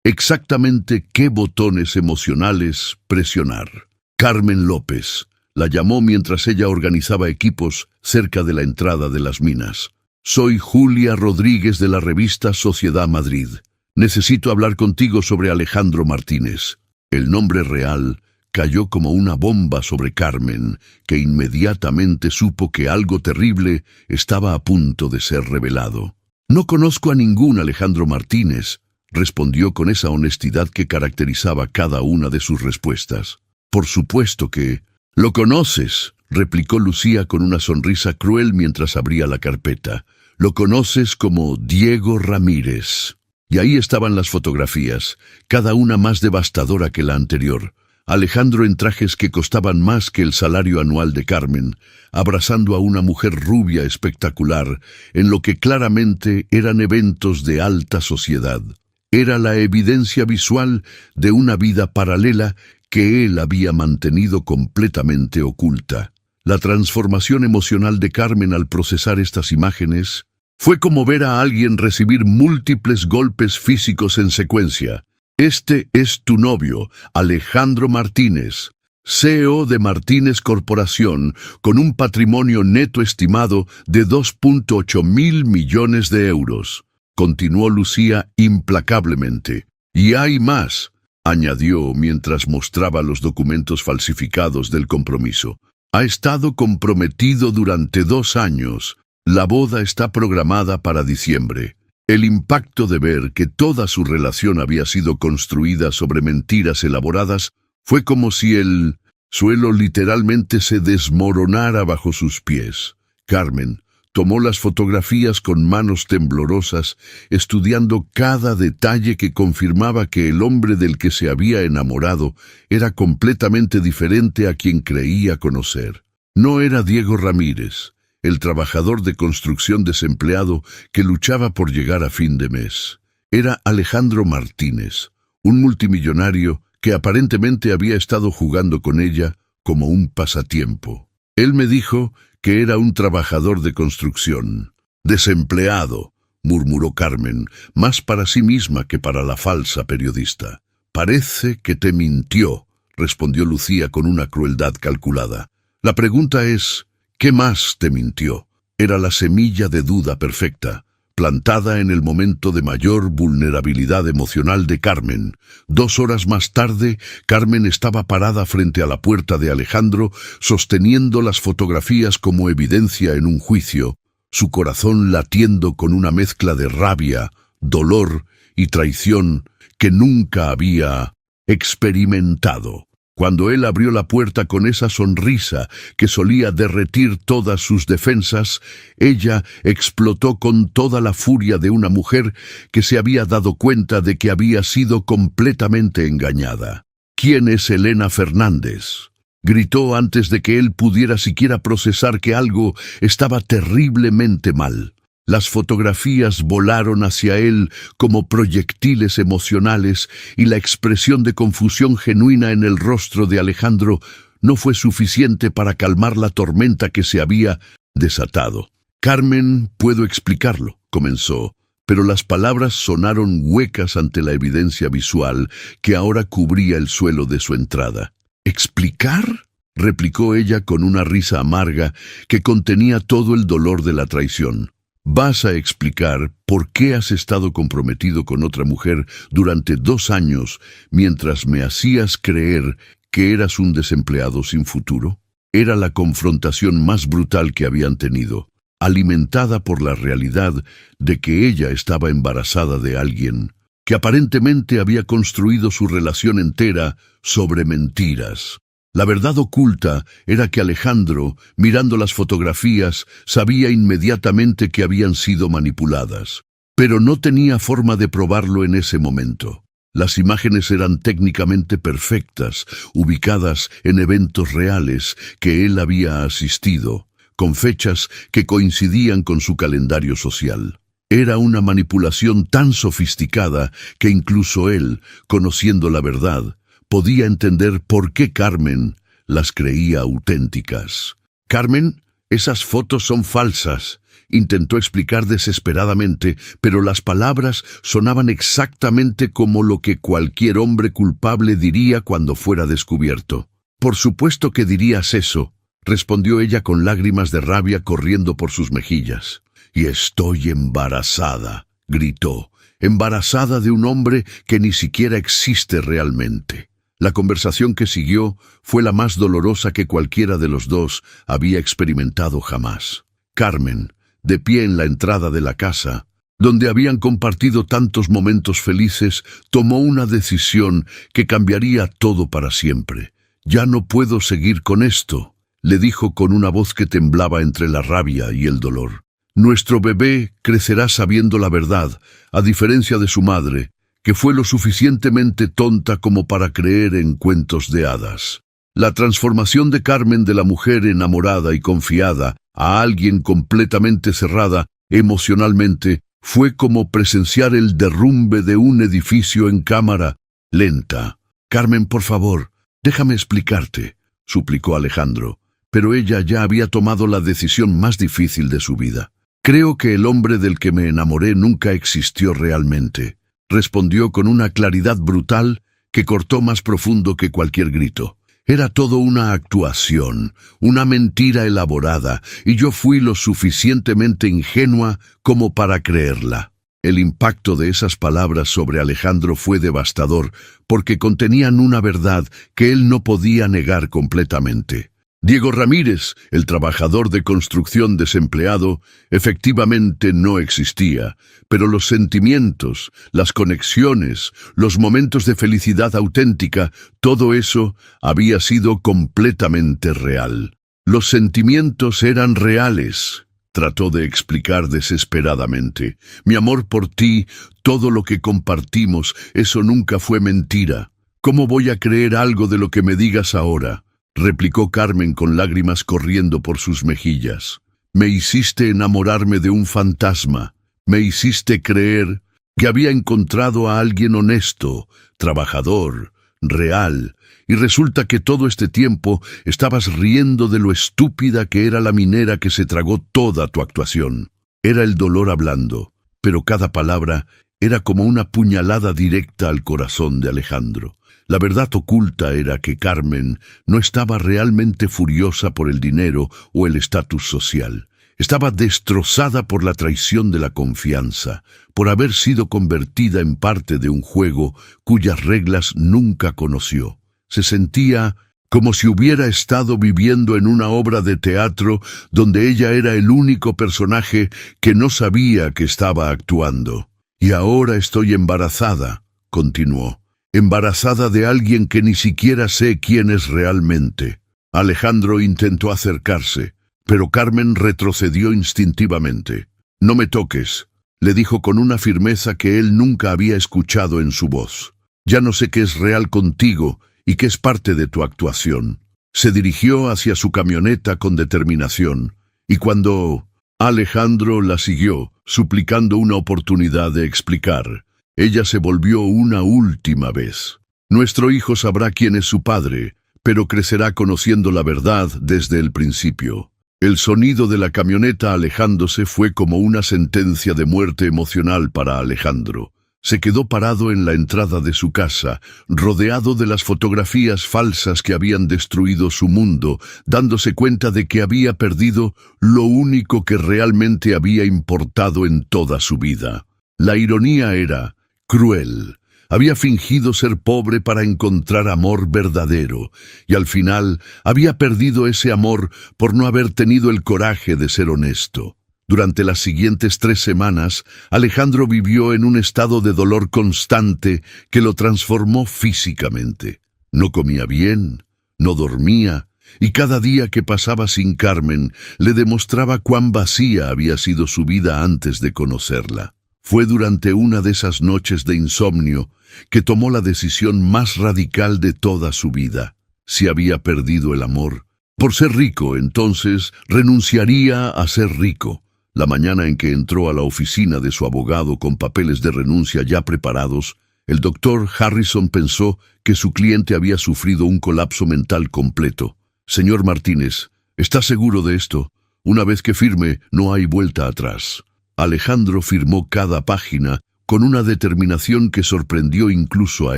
exactamente qué botones emocionales presionar. Carmen López la llamó mientras ella organizaba equipos cerca de la entrada de las minas. Soy Julia Rodríguez de la revista Sociedad Madrid. Necesito hablar contigo sobre Alejandro Martínez. El nombre real cayó como una bomba sobre Carmen, que inmediatamente supo que algo terrible estaba a punto de ser revelado. No conozco a ningún Alejandro Martínez, respondió con esa honestidad que caracterizaba cada una de sus respuestas. Por supuesto que lo conoces, replicó Lucía con una sonrisa cruel mientras abría la carpeta. Lo conoces como Diego Ramírez. Y ahí estaban las fotografías, cada una más devastadora que la anterior. Alejandro en trajes que costaban más que el salario anual de Carmen, abrazando a una mujer rubia espectacular, en lo que claramente eran eventos de alta sociedad. Era la evidencia visual de una vida paralela que él había mantenido completamente oculta. La transformación emocional de Carmen al procesar estas imágenes fue como ver a alguien recibir múltiples golpes físicos en secuencia. Este es tu novio, Alejandro Martínez, CEO de Martínez Corporación, con un patrimonio neto estimado de 2.8 mil millones de euros. Continuó Lucía implacablemente. Y hay más, añadió mientras mostraba los documentos falsificados del compromiso. Ha estado comprometido durante 2 años. La boda está programada para diciembre. El impacto de ver que toda su relación había sido construida sobre mentiras elaboradas fue como si el suelo literalmente se desmoronara bajo sus pies. Carmen tomó las fotografías con manos temblorosas, estudiando cada detalle que confirmaba que el hombre del que se había enamorado era completamente diferente a quien creía conocer. No era Diego Ramírez, el trabajador de construcción desempleado que luchaba por llegar a fin de mes. Era Alejandro Martínez, un multimillonario que aparentemente había estado jugando con ella como un pasatiempo. Él me dijo que era un trabajador de construcción. Desempleado, murmuró Carmen, más para sí misma que para la falsa periodista. Parece que te mintió, respondió Lucía con una crueldad calculada. La pregunta es, ¿qué más te mintió? Era la semilla de duda perfecta, plantada en el momento de mayor vulnerabilidad emocional de Carmen. 2 horas más tarde, Carmen estaba parada frente a la puerta de Alejandro, sosteniendo las fotografías como evidencia en un juicio, su corazón latiendo con una mezcla de rabia, dolor y traición que nunca había experimentado. Cuando él abrió la puerta con esa sonrisa que solía derretir todas sus defensas, ella explotó con toda la furia de una mujer que se había dado cuenta de que había sido completamente engañada. ¿Quién es Elena Fernández?, gritó antes de que él pudiera siquiera procesar que algo estaba terriblemente mal. Las fotografías volaron hacia él como proyectiles emocionales y la expresión de confusión genuina en el rostro de Alejandro no fue suficiente para calmar la tormenta que se había desatado. Carmen, puedo explicarlo, comenzó, pero las palabras sonaron huecas ante la evidencia visual que ahora cubría el suelo de su entrada. ¿Explicar?, replicó ella con una risa amarga que contenía todo el dolor de la traición. Vas a explicar por qué has estado comprometido con otra mujer durante 2 años mientras me hacías creer que eras un desempleado sin futuro. Era la confrontación más brutal que habían tenido, alimentada por la realidad de que ella estaba embarazada de alguien, que aparentemente había construido su relación entera sobre mentiras. La verdad oculta era que Alejandro, mirando las fotografías, sabía inmediatamente que habían sido manipuladas, pero no tenía forma de probarlo en ese momento. Las imágenes eran técnicamente perfectas, ubicadas en eventos reales que él había asistido, con fechas que coincidían con su calendario social. Era una manipulación tan sofisticada que incluso él, conociendo la verdad, podía entender por qué Carmen las creía auténticas. «Carmen, esas fotos son falsas», intentó explicar desesperadamente, pero las palabras sonaban exactamente como lo que cualquier hombre culpable diría cuando fuera descubierto. «Por supuesto que dirías eso», respondió ella con lágrimas de rabia corriendo por sus mejillas. «Y estoy embarazada», gritó, «embarazada de un hombre que ni siquiera existe realmente». La conversación que siguió fue la más dolorosa que cualquiera de los dos había experimentado jamás. Carmen, de pie en la entrada de la casa, donde habían compartido tantos momentos felices, tomó una decisión que cambiaría todo para siempre. «Ya no puedo seguir con esto», le dijo con una voz que temblaba entre la rabia y el dolor. «Nuestro bebé crecerá sabiendo la verdad, a diferencia de su madre, que fue lo suficientemente tonta como para creer en cuentos de hadas». La transformación de Carmen de la mujer enamorada y confiada a alguien completamente cerrada emocionalmente fue como presenciar el derrumbe de un edificio en cámara lenta. «Carmen, por favor, déjame explicarte», suplicó Alejandro, pero ella ya había tomado la decisión más difícil de su vida. «Creo que el hombre del que me enamoré nunca existió realmente», respondió con una claridad brutal que cortó más profundo que cualquier grito. «Era todo una actuación, una mentira elaborada, y yo fui lo suficientemente ingenua como para creerla». El impacto de esas palabras sobre Alejandro fue devastador, porque contenían una verdad que él no podía negar completamente. Diego Ramírez, el trabajador de construcción desempleado, efectivamente no existía, pero los sentimientos, las conexiones, los momentos de felicidad auténtica, todo eso había sido completamente real. Los sentimientos eran reales, trató de explicar desesperadamente. Mi amor por ti, todo lo que compartimos, eso nunca fue mentira. ¿Cómo voy a creer algo de lo que me digas ahora?, replicó Carmen con lágrimas corriendo por sus mejillas. Me hiciste enamorarme de un fantasma. Me hiciste creer que había encontrado a alguien honesto, trabajador, real, y resulta que todo este tiempo estabas riendo de lo estúpida que era la minera que se tragó toda tu actuación. Era el dolor hablando, pero cada palabra era como una puñalada directa al corazón de Alejandro. La verdad oculta era que Carmen no estaba realmente furiosa por el dinero o el estatus social. Estaba destrozada por la traición de la confianza, por haber sido convertida en parte de un juego cuyas reglas nunca conoció. Se sentía como si hubiera estado viviendo en una obra de teatro donde ella era el único personaje que no sabía que estaba actuando. Y ahora estoy embarazada, continuó. Embarazada de alguien que ni siquiera sé quién es realmente. Alejandro intentó acercarse, pero Carmen retrocedió instintivamente. No me toques, le dijo con una firmeza que él nunca había escuchado en su voz. Ya no sé qué es real contigo y qué es parte de tu actuación. Se dirigió hacia su camioneta con determinación, y cuando Alejandro la siguió, suplicando una oportunidad de explicar, ella se volvió una última vez. Nuestro hijo sabrá quién es su padre, pero crecerá conociendo la verdad desde el principio. El sonido de la camioneta alejándose fue como una sentencia de muerte emocional para Alejandro. Se quedó parado en la entrada de su casa, rodeado de las fotografías falsas que habían destruido su mundo, dándose cuenta de que había perdido lo único que realmente había importado en toda su vida. La ironía era cruel. Había fingido ser pobre para encontrar amor verdadero, y al final había perdido ese amor por no haber tenido el coraje de ser honesto. Durante las siguientes 3 semanas, Alejandro vivió en un estado de dolor constante que lo transformó físicamente. No comía bien, no dormía, y cada día que pasaba sin Carmen le demostraba cuán vacía había sido su vida antes de conocerla. Fue durante una de esas noches de insomnio que tomó la decisión más radical de toda su vida. Si había perdido el amor, por ser rico, entonces renunciaría a ser rico. La mañana en que entró a la oficina de su abogado con papeles de renuncia ya preparados, el doctor Harrison pensó que su cliente había sufrido un colapso mental completo. Señor Martínez, ¿está seguro de esto? Una vez que firme, no hay vuelta atrás. Alejandro firmó cada página con una determinación que sorprendió incluso a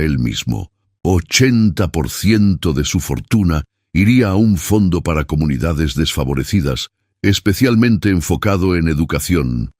él mismo. 80% de su fortuna iría a un fondo para comunidades desfavorecidas, especialmente enfocado en educación,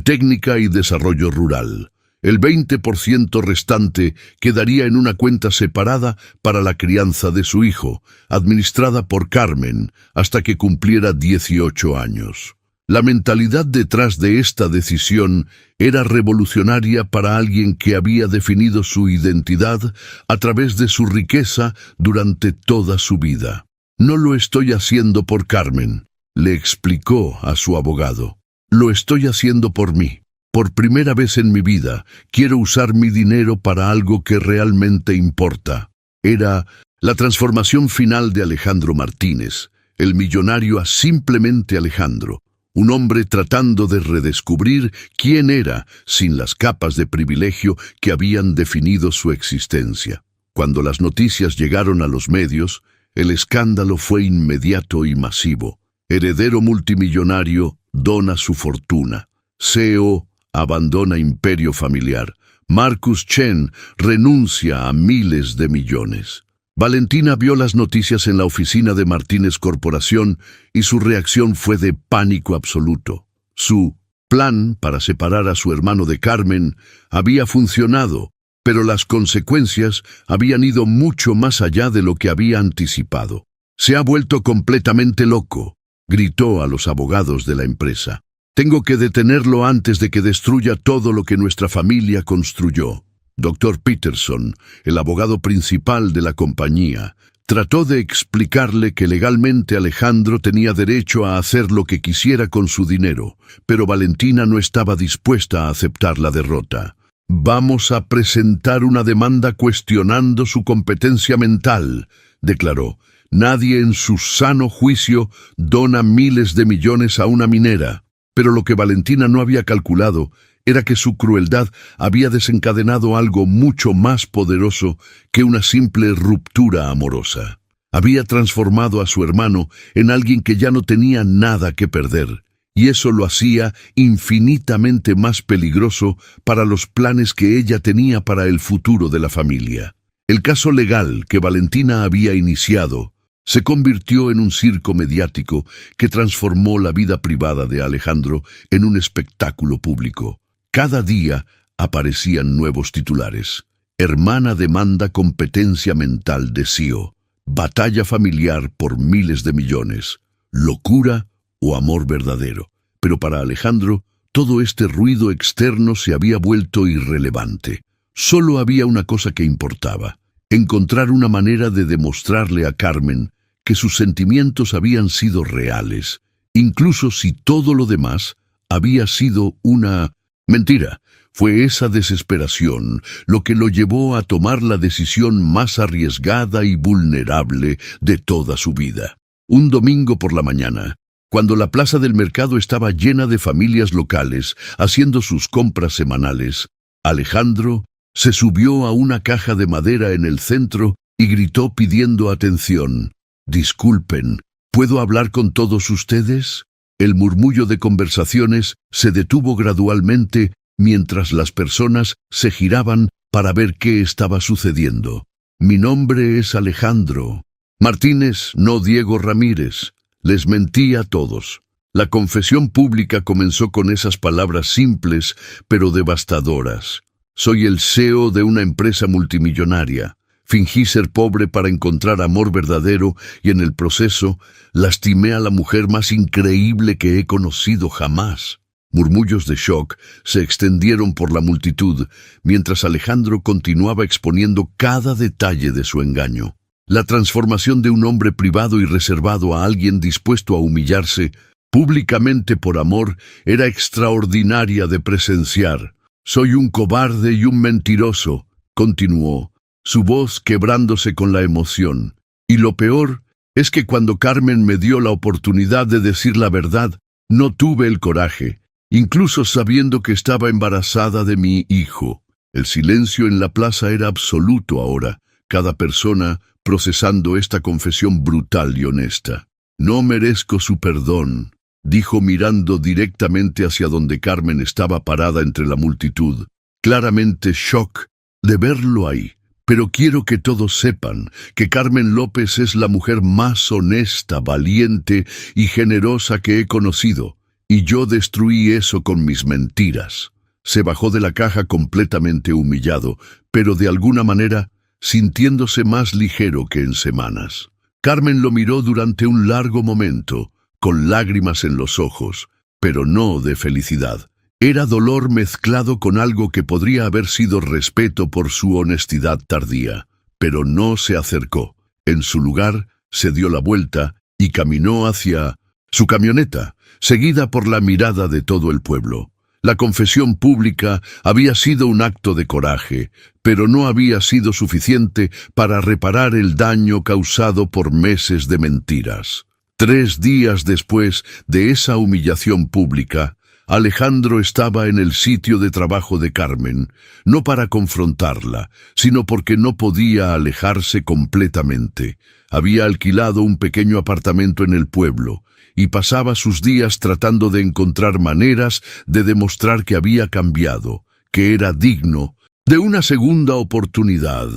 técnica y desarrollo rural. El 20% restante quedaría en una cuenta separada para la crianza de su hijo, administrada por Carmen, hasta que cumpliera 18 años. La mentalidad detrás de esta decisión era revolucionaria para alguien que había definido su identidad a través de su riqueza durante toda su vida. No lo estoy haciendo por Carmen, le explicó a su abogado. Lo estoy haciendo por mí. Por primera vez en mi vida, quiero usar mi dinero para algo que realmente importa. Era la transformación final de Alejandro Martínez, el millonario a simplemente Alejandro. Un hombre tratando de redescubrir quién era sin las capas de privilegio que habían definido su existencia. Cuando las noticias llegaron a los medios, el escándalo fue inmediato y masivo. Heredero multimillonario dona su fortuna. CEO abandona imperio familiar. Marcus Chen renuncia a miles de millones. Valentina vio las noticias en la oficina de Martínez Corporación y su reacción fue de pánico absoluto. Su plan para separar a su hermano de Carmen había funcionado, pero las consecuencias habían ido mucho más allá de lo que había anticipado. Se ha vuelto completamente loco, gritó a los abogados de la empresa. Tengo que detenerlo antes de que destruya todo lo que nuestra familia construyó. Dr. Peterson, el abogado principal de la compañía, trató de explicarle que legalmente Alejandro tenía derecho a hacer lo que quisiera con su dinero, pero Valentina no estaba dispuesta a aceptar la derrota. Vamos a presentar una demanda cuestionando su competencia mental, declaró. Nadie en su sano juicio dona miles de millones a una minera. Pero lo que Valentina no había calculado era que su crueldad había desencadenado algo mucho más poderoso que una simple ruptura amorosa. Había transformado a su hermano en alguien que ya no tenía nada que perder, y eso lo hacía infinitamente más peligroso para los planes que ella tenía para el futuro de la familia. El caso legal que Valentina había iniciado se convirtió en un circo mediático que transformó la vida privada de Alejandro en un espectáculo público. Cada día aparecían nuevos titulares. Hermana demanda competencia mental de CEO. Batalla familiar por miles de millones. Locura o amor verdadero. Pero para Alejandro, todo este ruido externo se había vuelto irrelevante. Solo había una cosa que importaba: encontrar una manera de demostrarle a Carmen que sus sentimientos habían sido reales, incluso si todo lo demás había sido una mentira. Fue esa desesperación lo que lo llevó a tomar la decisión más arriesgada y vulnerable de toda su vida. Un domingo por la mañana, cuando la plaza del mercado estaba llena de familias locales haciendo sus compras semanales, Alejandro se subió a una caja de madera en el centro y gritó pidiendo atención. «Disculpen, ¿puedo hablar con todos ustedes?» El murmullo de conversaciones se detuvo gradualmente mientras las personas se giraban para ver qué estaba sucediendo. «Mi nombre es Alejandro Martínez, no Diego Ramírez. Les mentí a todos». La confesión pública comenzó con esas palabras simples pero devastadoras. «Soy el CEO de una empresa multimillonaria. Fingí ser pobre para encontrar amor verdadero y en el proceso lastimé a la mujer más increíble que he conocido jamás». Murmullos de shock se extendieron por la multitud mientras Alejandro continuaba exponiendo cada detalle de su engaño. La transformación de un hombre privado y reservado a alguien dispuesto a humillarse públicamente por amor era extraordinaria de presenciar. «Soy un cobarde y un mentiroso», continuó, su voz quebrándose con la emoción. «Y lo peor es que cuando Carmen me dio la oportunidad de decir la verdad, no tuve el coraje, incluso sabiendo que estaba embarazada de mi hijo». El silencio en la plaza era absoluto ahora, cada persona procesando esta confesión brutal y honesta. «No merezco su perdón», dijo mirando directamente hacia donde Carmen estaba parada entre la multitud, claramente shock de verlo ahí. «Pero quiero que todos sepan que Carmen López es la mujer más honesta, valiente y generosa que he conocido, y yo destruí eso con mis mentiras». Se bajó de la caja completamente humillado, pero de alguna manera sintiéndose más ligero que en semanas. Carmen lo miró durante un largo momento, con lágrimas en los ojos, pero no de felicidad. Era dolor mezclado con algo que podría haber sido respeto por su honestidad tardía, pero no se acercó. En su lugar, se dio la vuelta y caminó hacia su camioneta, seguida por la mirada de todo el pueblo. La confesión pública había sido un acto de coraje, pero no había sido suficiente para reparar el daño causado por meses de mentiras. 3 días después de esa humillación pública, Alejandro estaba en el sitio de trabajo de Carmen, no para confrontarla, sino porque no podía alejarse completamente. Había alquilado un pequeño apartamento en el pueblo, y pasaba sus días tratando de encontrar maneras de demostrar que había cambiado, que era digno de una segunda oportunidad.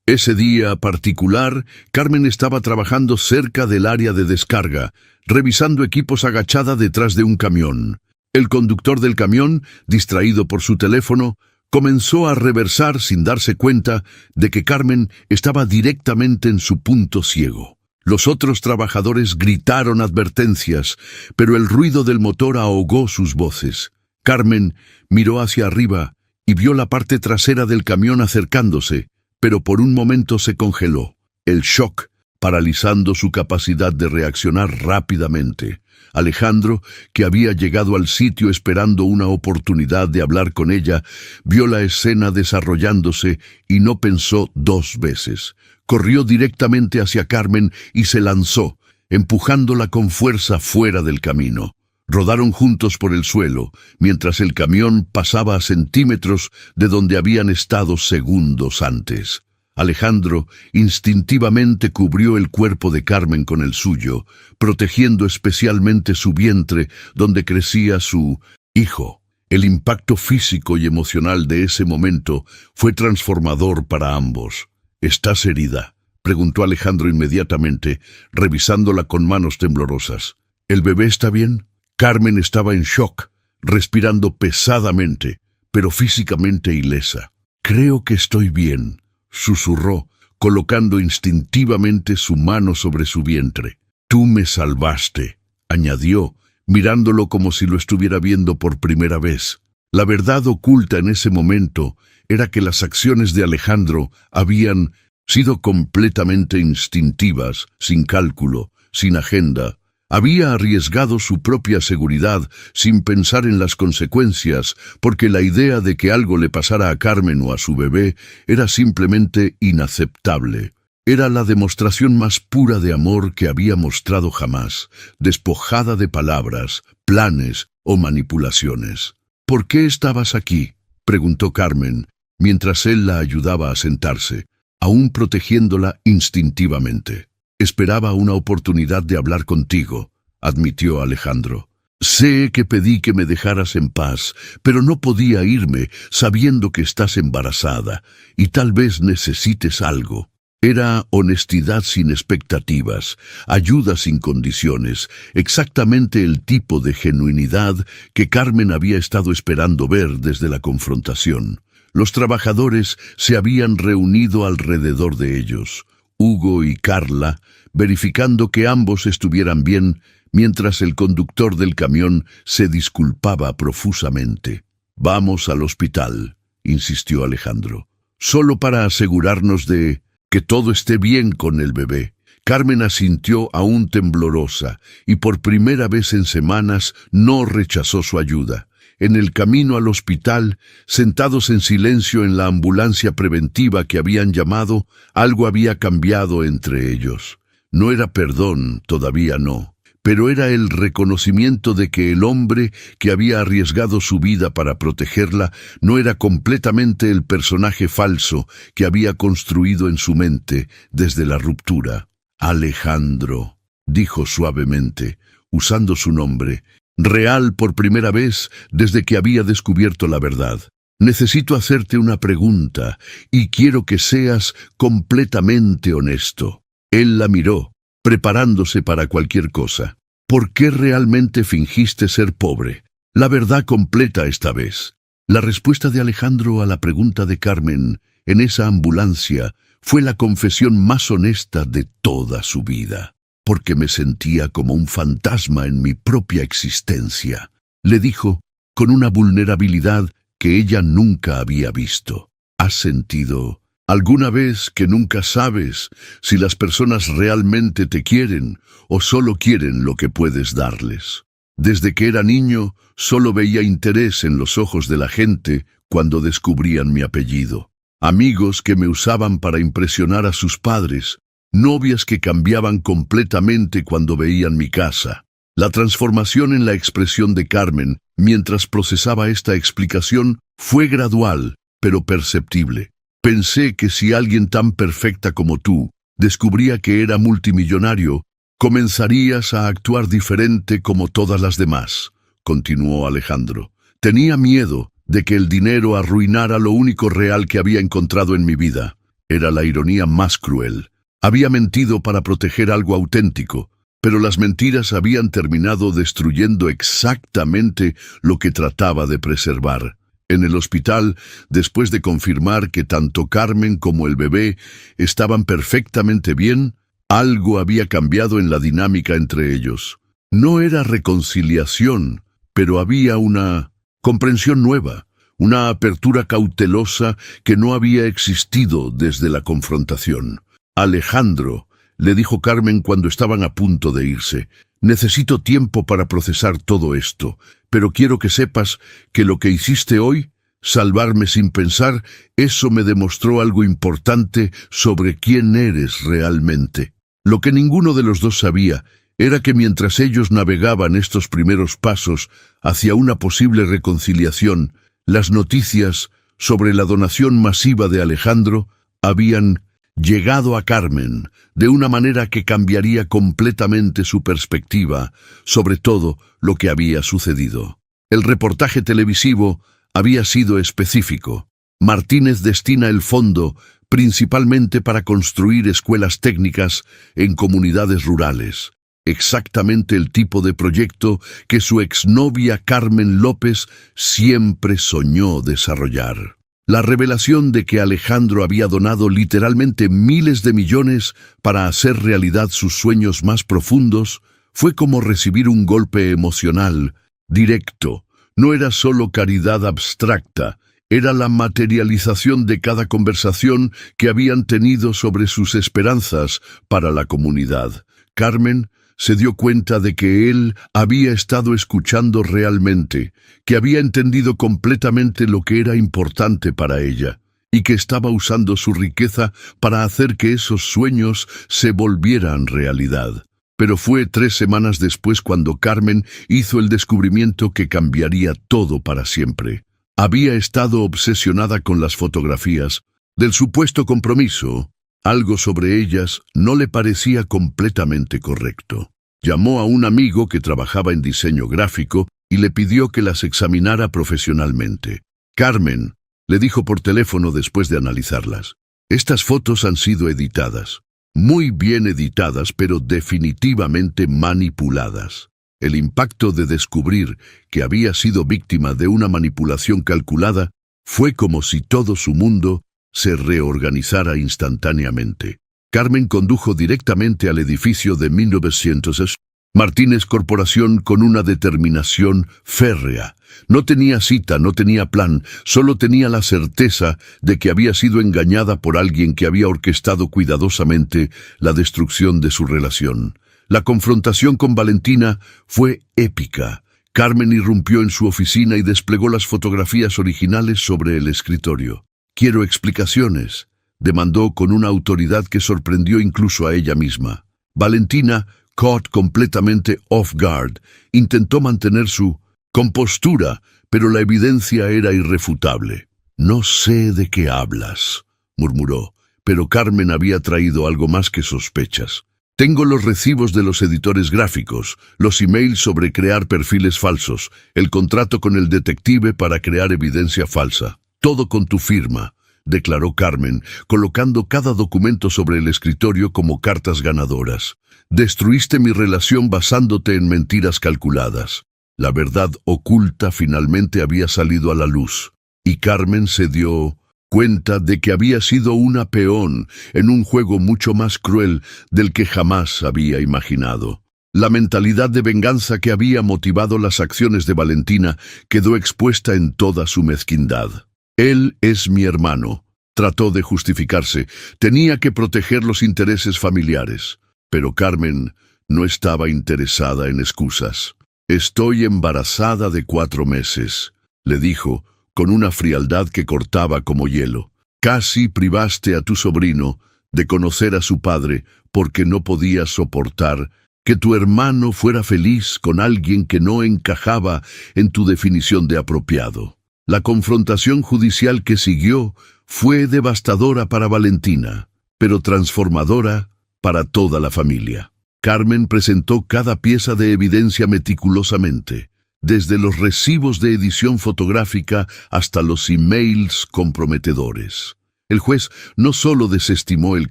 Ese día particular, Carmen estaba trabajando cerca del área de descarga, revisando equipos agachada detrás de un camión. El conductor del camión, distraído por su teléfono, comenzó a reversar sin darse cuenta de que Carmen estaba directamente en su punto ciego. Los otros trabajadores gritaron advertencias, pero el ruido del motor ahogó sus voces. Carmen miró hacia arriba y vio la parte trasera del camión acercándose, pero por un momento se congeló. El shock paralizando su capacidad de reaccionar rápidamente. Alejandro, que había llegado al sitio esperando una oportunidad de hablar con ella, vio la escena desarrollándose y no pensó dos veces. Corrió directamente hacia Carmen y se lanzó, empujándola con fuerza fuera del camino. Rodaron juntos por el suelo, mientras el camión pasaba a centímetros de donde habían estado segundos antes. Alejandro instintivamente cubrió el cuerpo de Carmen con el suyo, protegiendo especialmente su vientre, donde crecía su hijo. El impacto físico y emocional de ese momento fue transformador para ambos. ¿Estás herida?, preguntó Alejandro inmediatamente, revisándola con manos temblorosas. ¿El bebé está bien? Carmen estaba en shock, respirando pesadamente, pero físicamente ilesa. «Creo que estoy bien», susurró, colocando instintivamente su mano sobre su vientre. «Tú me salvaste», añadió, mirándolo como si lo estuviera viendo por primera vez. La verdad oculta en ese momento era que las acciones de Alejandro habían sido completamente instintivas, sin cálculo, sin agenda. Había arriesgado su propia seguridad sin pensar en las consecuencias, porque la idea de que algo le pasara a Carmen o a su bebé era simplemente inaceptable. Era la demostración más pura de amor que había mostrado jamás, despojada de palabras, planes o manipulaciones. «¿Por qué estabas aquí?», preguntó Carmen, mientras él la ayudaba a sentarse, aún protegiéndola instintivamente. «Esperaba una oportunidad de hablar contigo», admitió Alejandro. «Sé que pedí que me dejaras en paz, pero no podía irme sabiendo que estás embarazada y tal vez necesites algo». Era honestidad sin expectativas, ayuda sin condiciones, exactamente el tipo de genuinidad que Carmen había estado esperando ver desde la confrontación. Los trabajadores se habían reunido alrededor de ellos, Hugo y Carla, verificando que ambos estuvieran bien, mientras el conductor del camión se disculpaba profusamente. «Vamos al hospital», insistió Alejandro, «solo para asegurarnos de que todo esté bien con el bebé». Carmen asintió aún temblorosa, y por primera vez en semanas no rechazó su ayuda. En el camino al hospital, sentados en silencio en la ambulancia preventiva que habían llamado, algo había cambiado entre ellos. No era perdón, todavía no, pero era el reconocimiento de que el hombre que había arriesgado su vida para protegerla no era completamente el personaje falso que había construido en su mente desde la ruptura. «Alejandro», dijo suavemente, usando su nombre, real por primera vez desde que había descubierto la verdad. «Necesito hacerte una pregunta y quiero que seas completamente honesto». Él la miró, preparándose para cualquier cosa. «¿Por qué realmente fingiste ser pobre? La verdad completa esta vez». La respuesta de Alejandro a la pregunta de Carmen en esa ambulancia fue la confesión más honesta de toda su vida. «Porque me sentía como un fantasma en mi propia existencia», le dijo, con una vulnerabilidad que ella nunca había visto. «¿Has sentido alguna vez que nunca sabes si las personas realmente te quieren o solo quieren lo que puedes darles? Desde que era niño, solo veía interés en los ojos de la gente cuando descubrían mi apellido. Amigos que me usaban para impresionar a sus padres, novias que cambiaban completamente cuando veían mi casa». La transformación en la expresión de Carmen, mientras procesaba esta explicación, fue gradual, pero perceptible. «Pensé que si alguien tan perfecta como tú descubría que era multimillonario, comenzarías a actuar diferente como todas las demás», continuó Alejandro. «Tenía miedo de que el dinero arruinara lo único real que había encontrado en mi vida». Era la ironía más cruel. Había mentido para proteger algo auténtico, pero las mentiras habían terminado destruyendo exactamente lo que trataba de preservar. En el hospital, después de confirmar que tanto Carmen como el bebé estaban perfectamente bien, Algo había cambiado en la dinámica entre ellos. No era reconciliación, pero había una comprensión nueva, una apertura cautelosa que no había existido desde la confrontación. Alejandro, le dijo Carmen cuando estaban a punto de irse, necesito tiempo para procesar todo esto, pero quiero que sepas que lo que hiciste hoy, salvarme sin pensar, eso me demostró algo importante sobre quién eres realmente. Lo que ninguno de los dos sabía era que mientras ellos navegaban estos primeros pasos hacia una posible reconciliación, las noticias sobre la donación masiva de Alejandro habían llegado a Carmen de una manera que cambiaría completamente su perspectiva sobre todo lo que había sucedido. El reportaje televisivo había sido específico. Martínez destina el fondo principalmente para construir escuelas técnicas en comunidades rurales. Exactamente el tipo de proyecto que su exnovia Carmen López siempre soñó desarrollar. La revelación de que Alejandro había donado literalmente miles de millones para hacer realidad sus sueños más profundos fue como recibir un golpe emocional, directo. No era solo caridad abstracta, era la materialización de cada conversación que habían tenido sobre sus esperanzas para la comunidad. Carmen se dio cuenta de que él había estado escuchando realmente, que había entendido completamente lo que era importante para ella, y que estaba usando su riqueza para hacer que esos sueños se volvieran realidad. Pero fue 3 semanas después cuando Carmen hizo el descubrimiento que cambiaría todo para siempre. Había estado obsesionada con las fotografías del supuesto compromiso. Algo sobre ellas no le parecía completamente correcto. Llamó a un amigo que trabajaba en diseño gráfico y le pidió que las examinara profesionalmente. Carmen le dijo por teléfono después de analizarlas: estas fotos han sido editadas. Muy bien editadas, pero definitivamente manipuladas. El impacto de descubrir que había sido víctima de una manipulación calculada fue como si todo su mundo se reorganizara instantáneamente. Carmen condujo directamente al edificio de 1900 Martínez Corporación con una determinación férrea. No tenía cita, no tenía plan, solo tenía la certeza de que había sido engañada por alguien que había orquestado cuidadosamente la destrucción de su relación. La confrontación con Valentina fue épica. Carmen irrumpió en su oficina y desplegó las fotografías originales sobre el escritorio. «Quiero explicaciones», demandó con una autoridad que sorprendió incluso a ella misma. Valentina, caught completamente off guard, intentó mantener su compostura, pero la evidencia era irrefutable. «No sé de qué hablas», murmuró, pero Carmen había traído algo más que sospechas. «Tengo los recibos de los editores gráficos, los emails sobre crear perfiles falsos, el contrato con el detective para crear evidencia falsa. Todo con tu firma», declaró Carmen, colocando cada documento sobre el escritorio como cartas ganadoras. «Destruiste mi relación basándote en mentiras calculadas». La verdad oculta finalmente había salido a la luz, y Carmen se dio cuenta de que había sido una peón en un juego mucho más cruel del que jamás había imaginado. La mentalidad de venganza que había motivado las acciones de Valentina quedó expuesta en toda su mezquindad. «Él es mi hermano», trató de justificarse. Tenía que proteger los intereses familiares. Pero Carmen no estaba interesada en excusas. «Estoy embarazada de 4 meses», le dijo, con una frialdad que cortaba como hielo. «Casi privaste a tu sobrino de conocer a su padre porque no podías soportar que tu hermano fuera feliz con alguien que no encajaba en tu definición de apropiado». La confrontación judicial que siguió fue devastadora para Valentina, pero transformadora para toda la familia. Carmen presentó cada pieza de evidencia meticulosamente, desde los recibos de edición fotográfica hasta los emails comprometedores. El juez no solo desestimó el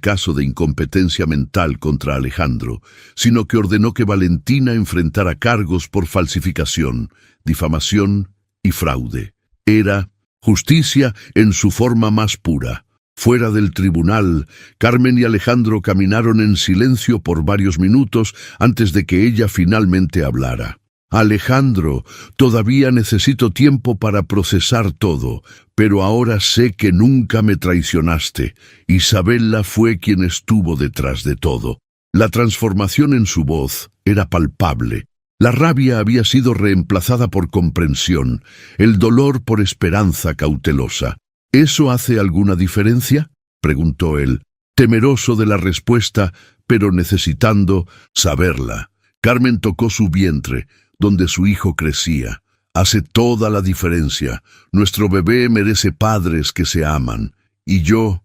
caso de incompetencia mental contra Alejandro, sino que ordenó que Valentina enfrentara cargos por falsificación, difamación y fraude. Era justicia en su forma más pura. Fuera del tribunal, Carmen y Alejandro caminaron en silencio por varios minutos antes de que ella finalmente hablara. Alejandro, todavía necesito tiempo para procesar todo, pero ahora sé que nunca me traicionaste. Isabella fue quien estuvo detrás de todo. La transformación en su voz era palpable. La rabia había sido reemplazada por comprensión, el dolor por esperanza cautelosa. ¿Eso hace alguna diferencia?, preguntó él, temeroso de la respuesta, pero necesitando saberla. Carmen tocó su vientre, donde su hijo crecía. Hace toda la diferencia. Nuestro bebé merece padres que se aman. Y yo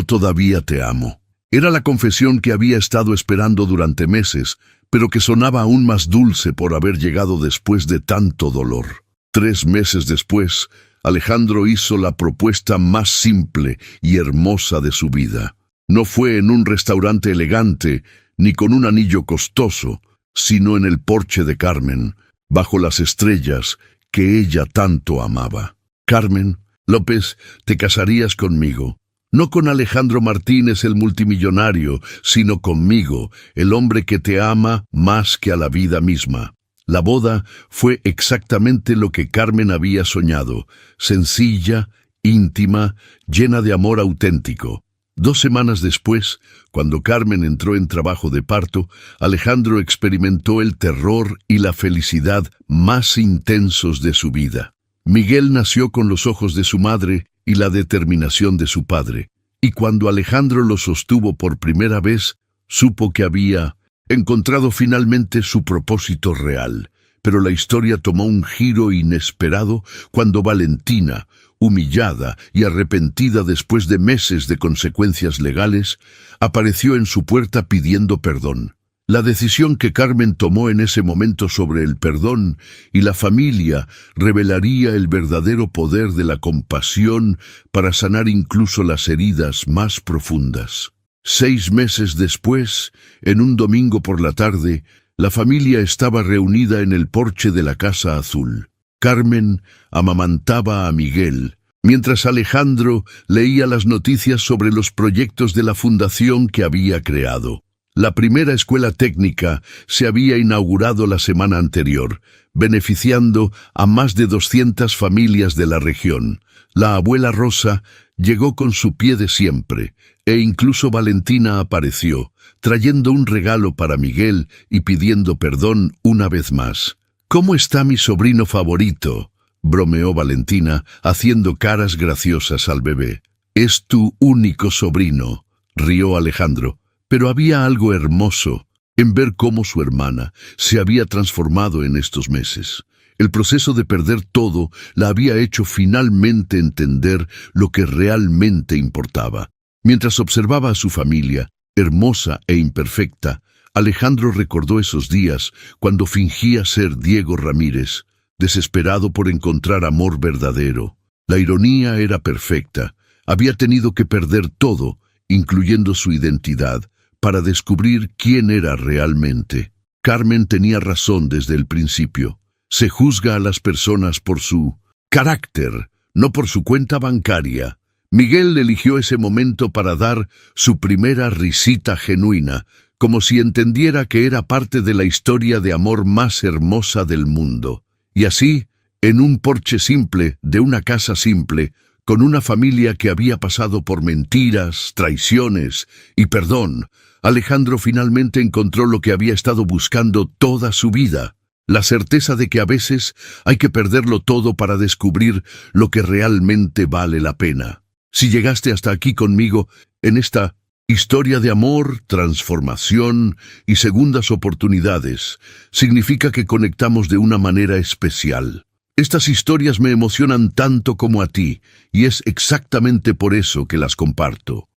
todavía te amo. Era la confesión que había estado esperando durante meses, pero que sonaba aún más dulce por haber llegado después de tanto dolor. 3 meses después, Alejandro hizo la propuesta más simple y hermosa de su vida. No fue en un restaurante elegante, ni con un anillo costoso, sino en el porche de Carmen, bajo las estrellas que ella tanto amaba. Carmen, López, te casarías conmigo. No con Alejandro Martínez el multimillonario, sino conmigo, el hombre que te ama más que a la vida misma. La boda fue exactamente lo que Carmen había soñado, sencilla, íntima, llena de amor auténtico. 2 semanas después, cuando Carmen entró en trabajo de parto, Alejandro experimentó el terror y la felicidad más intensos de su vida. Miguel nació con los ojos de su madre y la determinación de su padre, y cuando Alejandro lo sostuvo por primera vez, supo que había encontrado finalmente su propósito real. Pero la historia tomó un giro inesperado cuando Valentina, humillada y arrepentida después de meses de consecuencias legales, apareció en su puerta pidiendo perdón. La decisión que Carmen tomó en ese momento sobre el perdón y la familia revelaría el verdadero poder de la compasión para sanar incluso las heridas más profundas. 6 meses después, en un domingo por la tarde, la familia estaba reunida en el porche de la Casa Azul. Carmen amamantaba a Miguel, mientras Alejandro leía las noticias sobre los proyectos de la fundación que había creado. La primera escuela técnica se había inaugurado la semana anterior, beneficiando a más de 200 familias de la región. La abuela Rosa llegó con su pie de siempre, e incluso Valentina apareció, trayendo un regalo para Miguel y pidiendo perdón una vez más. «¿Cómo está mi sobrino favorito?», bromeó Valentina, haciendo caras graciosas al bebé. «Es tu único sobrino», rió Alejandro. Pero había algo hermoso en ver cómo su hermana se había transformado en estos meses. El proceso de perder todo la había hecho finalmente entender lo que realmente importaba. Mientras observaba a su familia, hermosa e imperfecta, Alejandro recordó esos días cuando fingía ser Diego Ramírez, desesperado por encontrar amor verdadero. La ironía era perfecta. Había tenido que perder todo, incluyendo su identidad, para descubrir quién era realmente. Carmen tenía razón desde el principio. Se juzga a las personas por su carácter, no por su cuenta bancaria. Miguel eligió ese momento para dar su primera risita genuina, como si entendiera que era parte de la historia de amor más hermosa del mundo. Y así, en un porche simple de una casa simple, con una familia que había pasado por mentiras, traiciones y perdón, Alejandro finalmente encontró lo que había estado buscando toda su vida, la certeza de que a veces hay que perderlo todo para descubrir lo que realmente vale la pena. Si llegaste hasta aquí conmigo en esta historia de amor, transformación y segundas oportunidades, significa que conectamos de una manera especial. Estas historias me emocionan tanto como a ti, y es exactamente por eso que las comparto.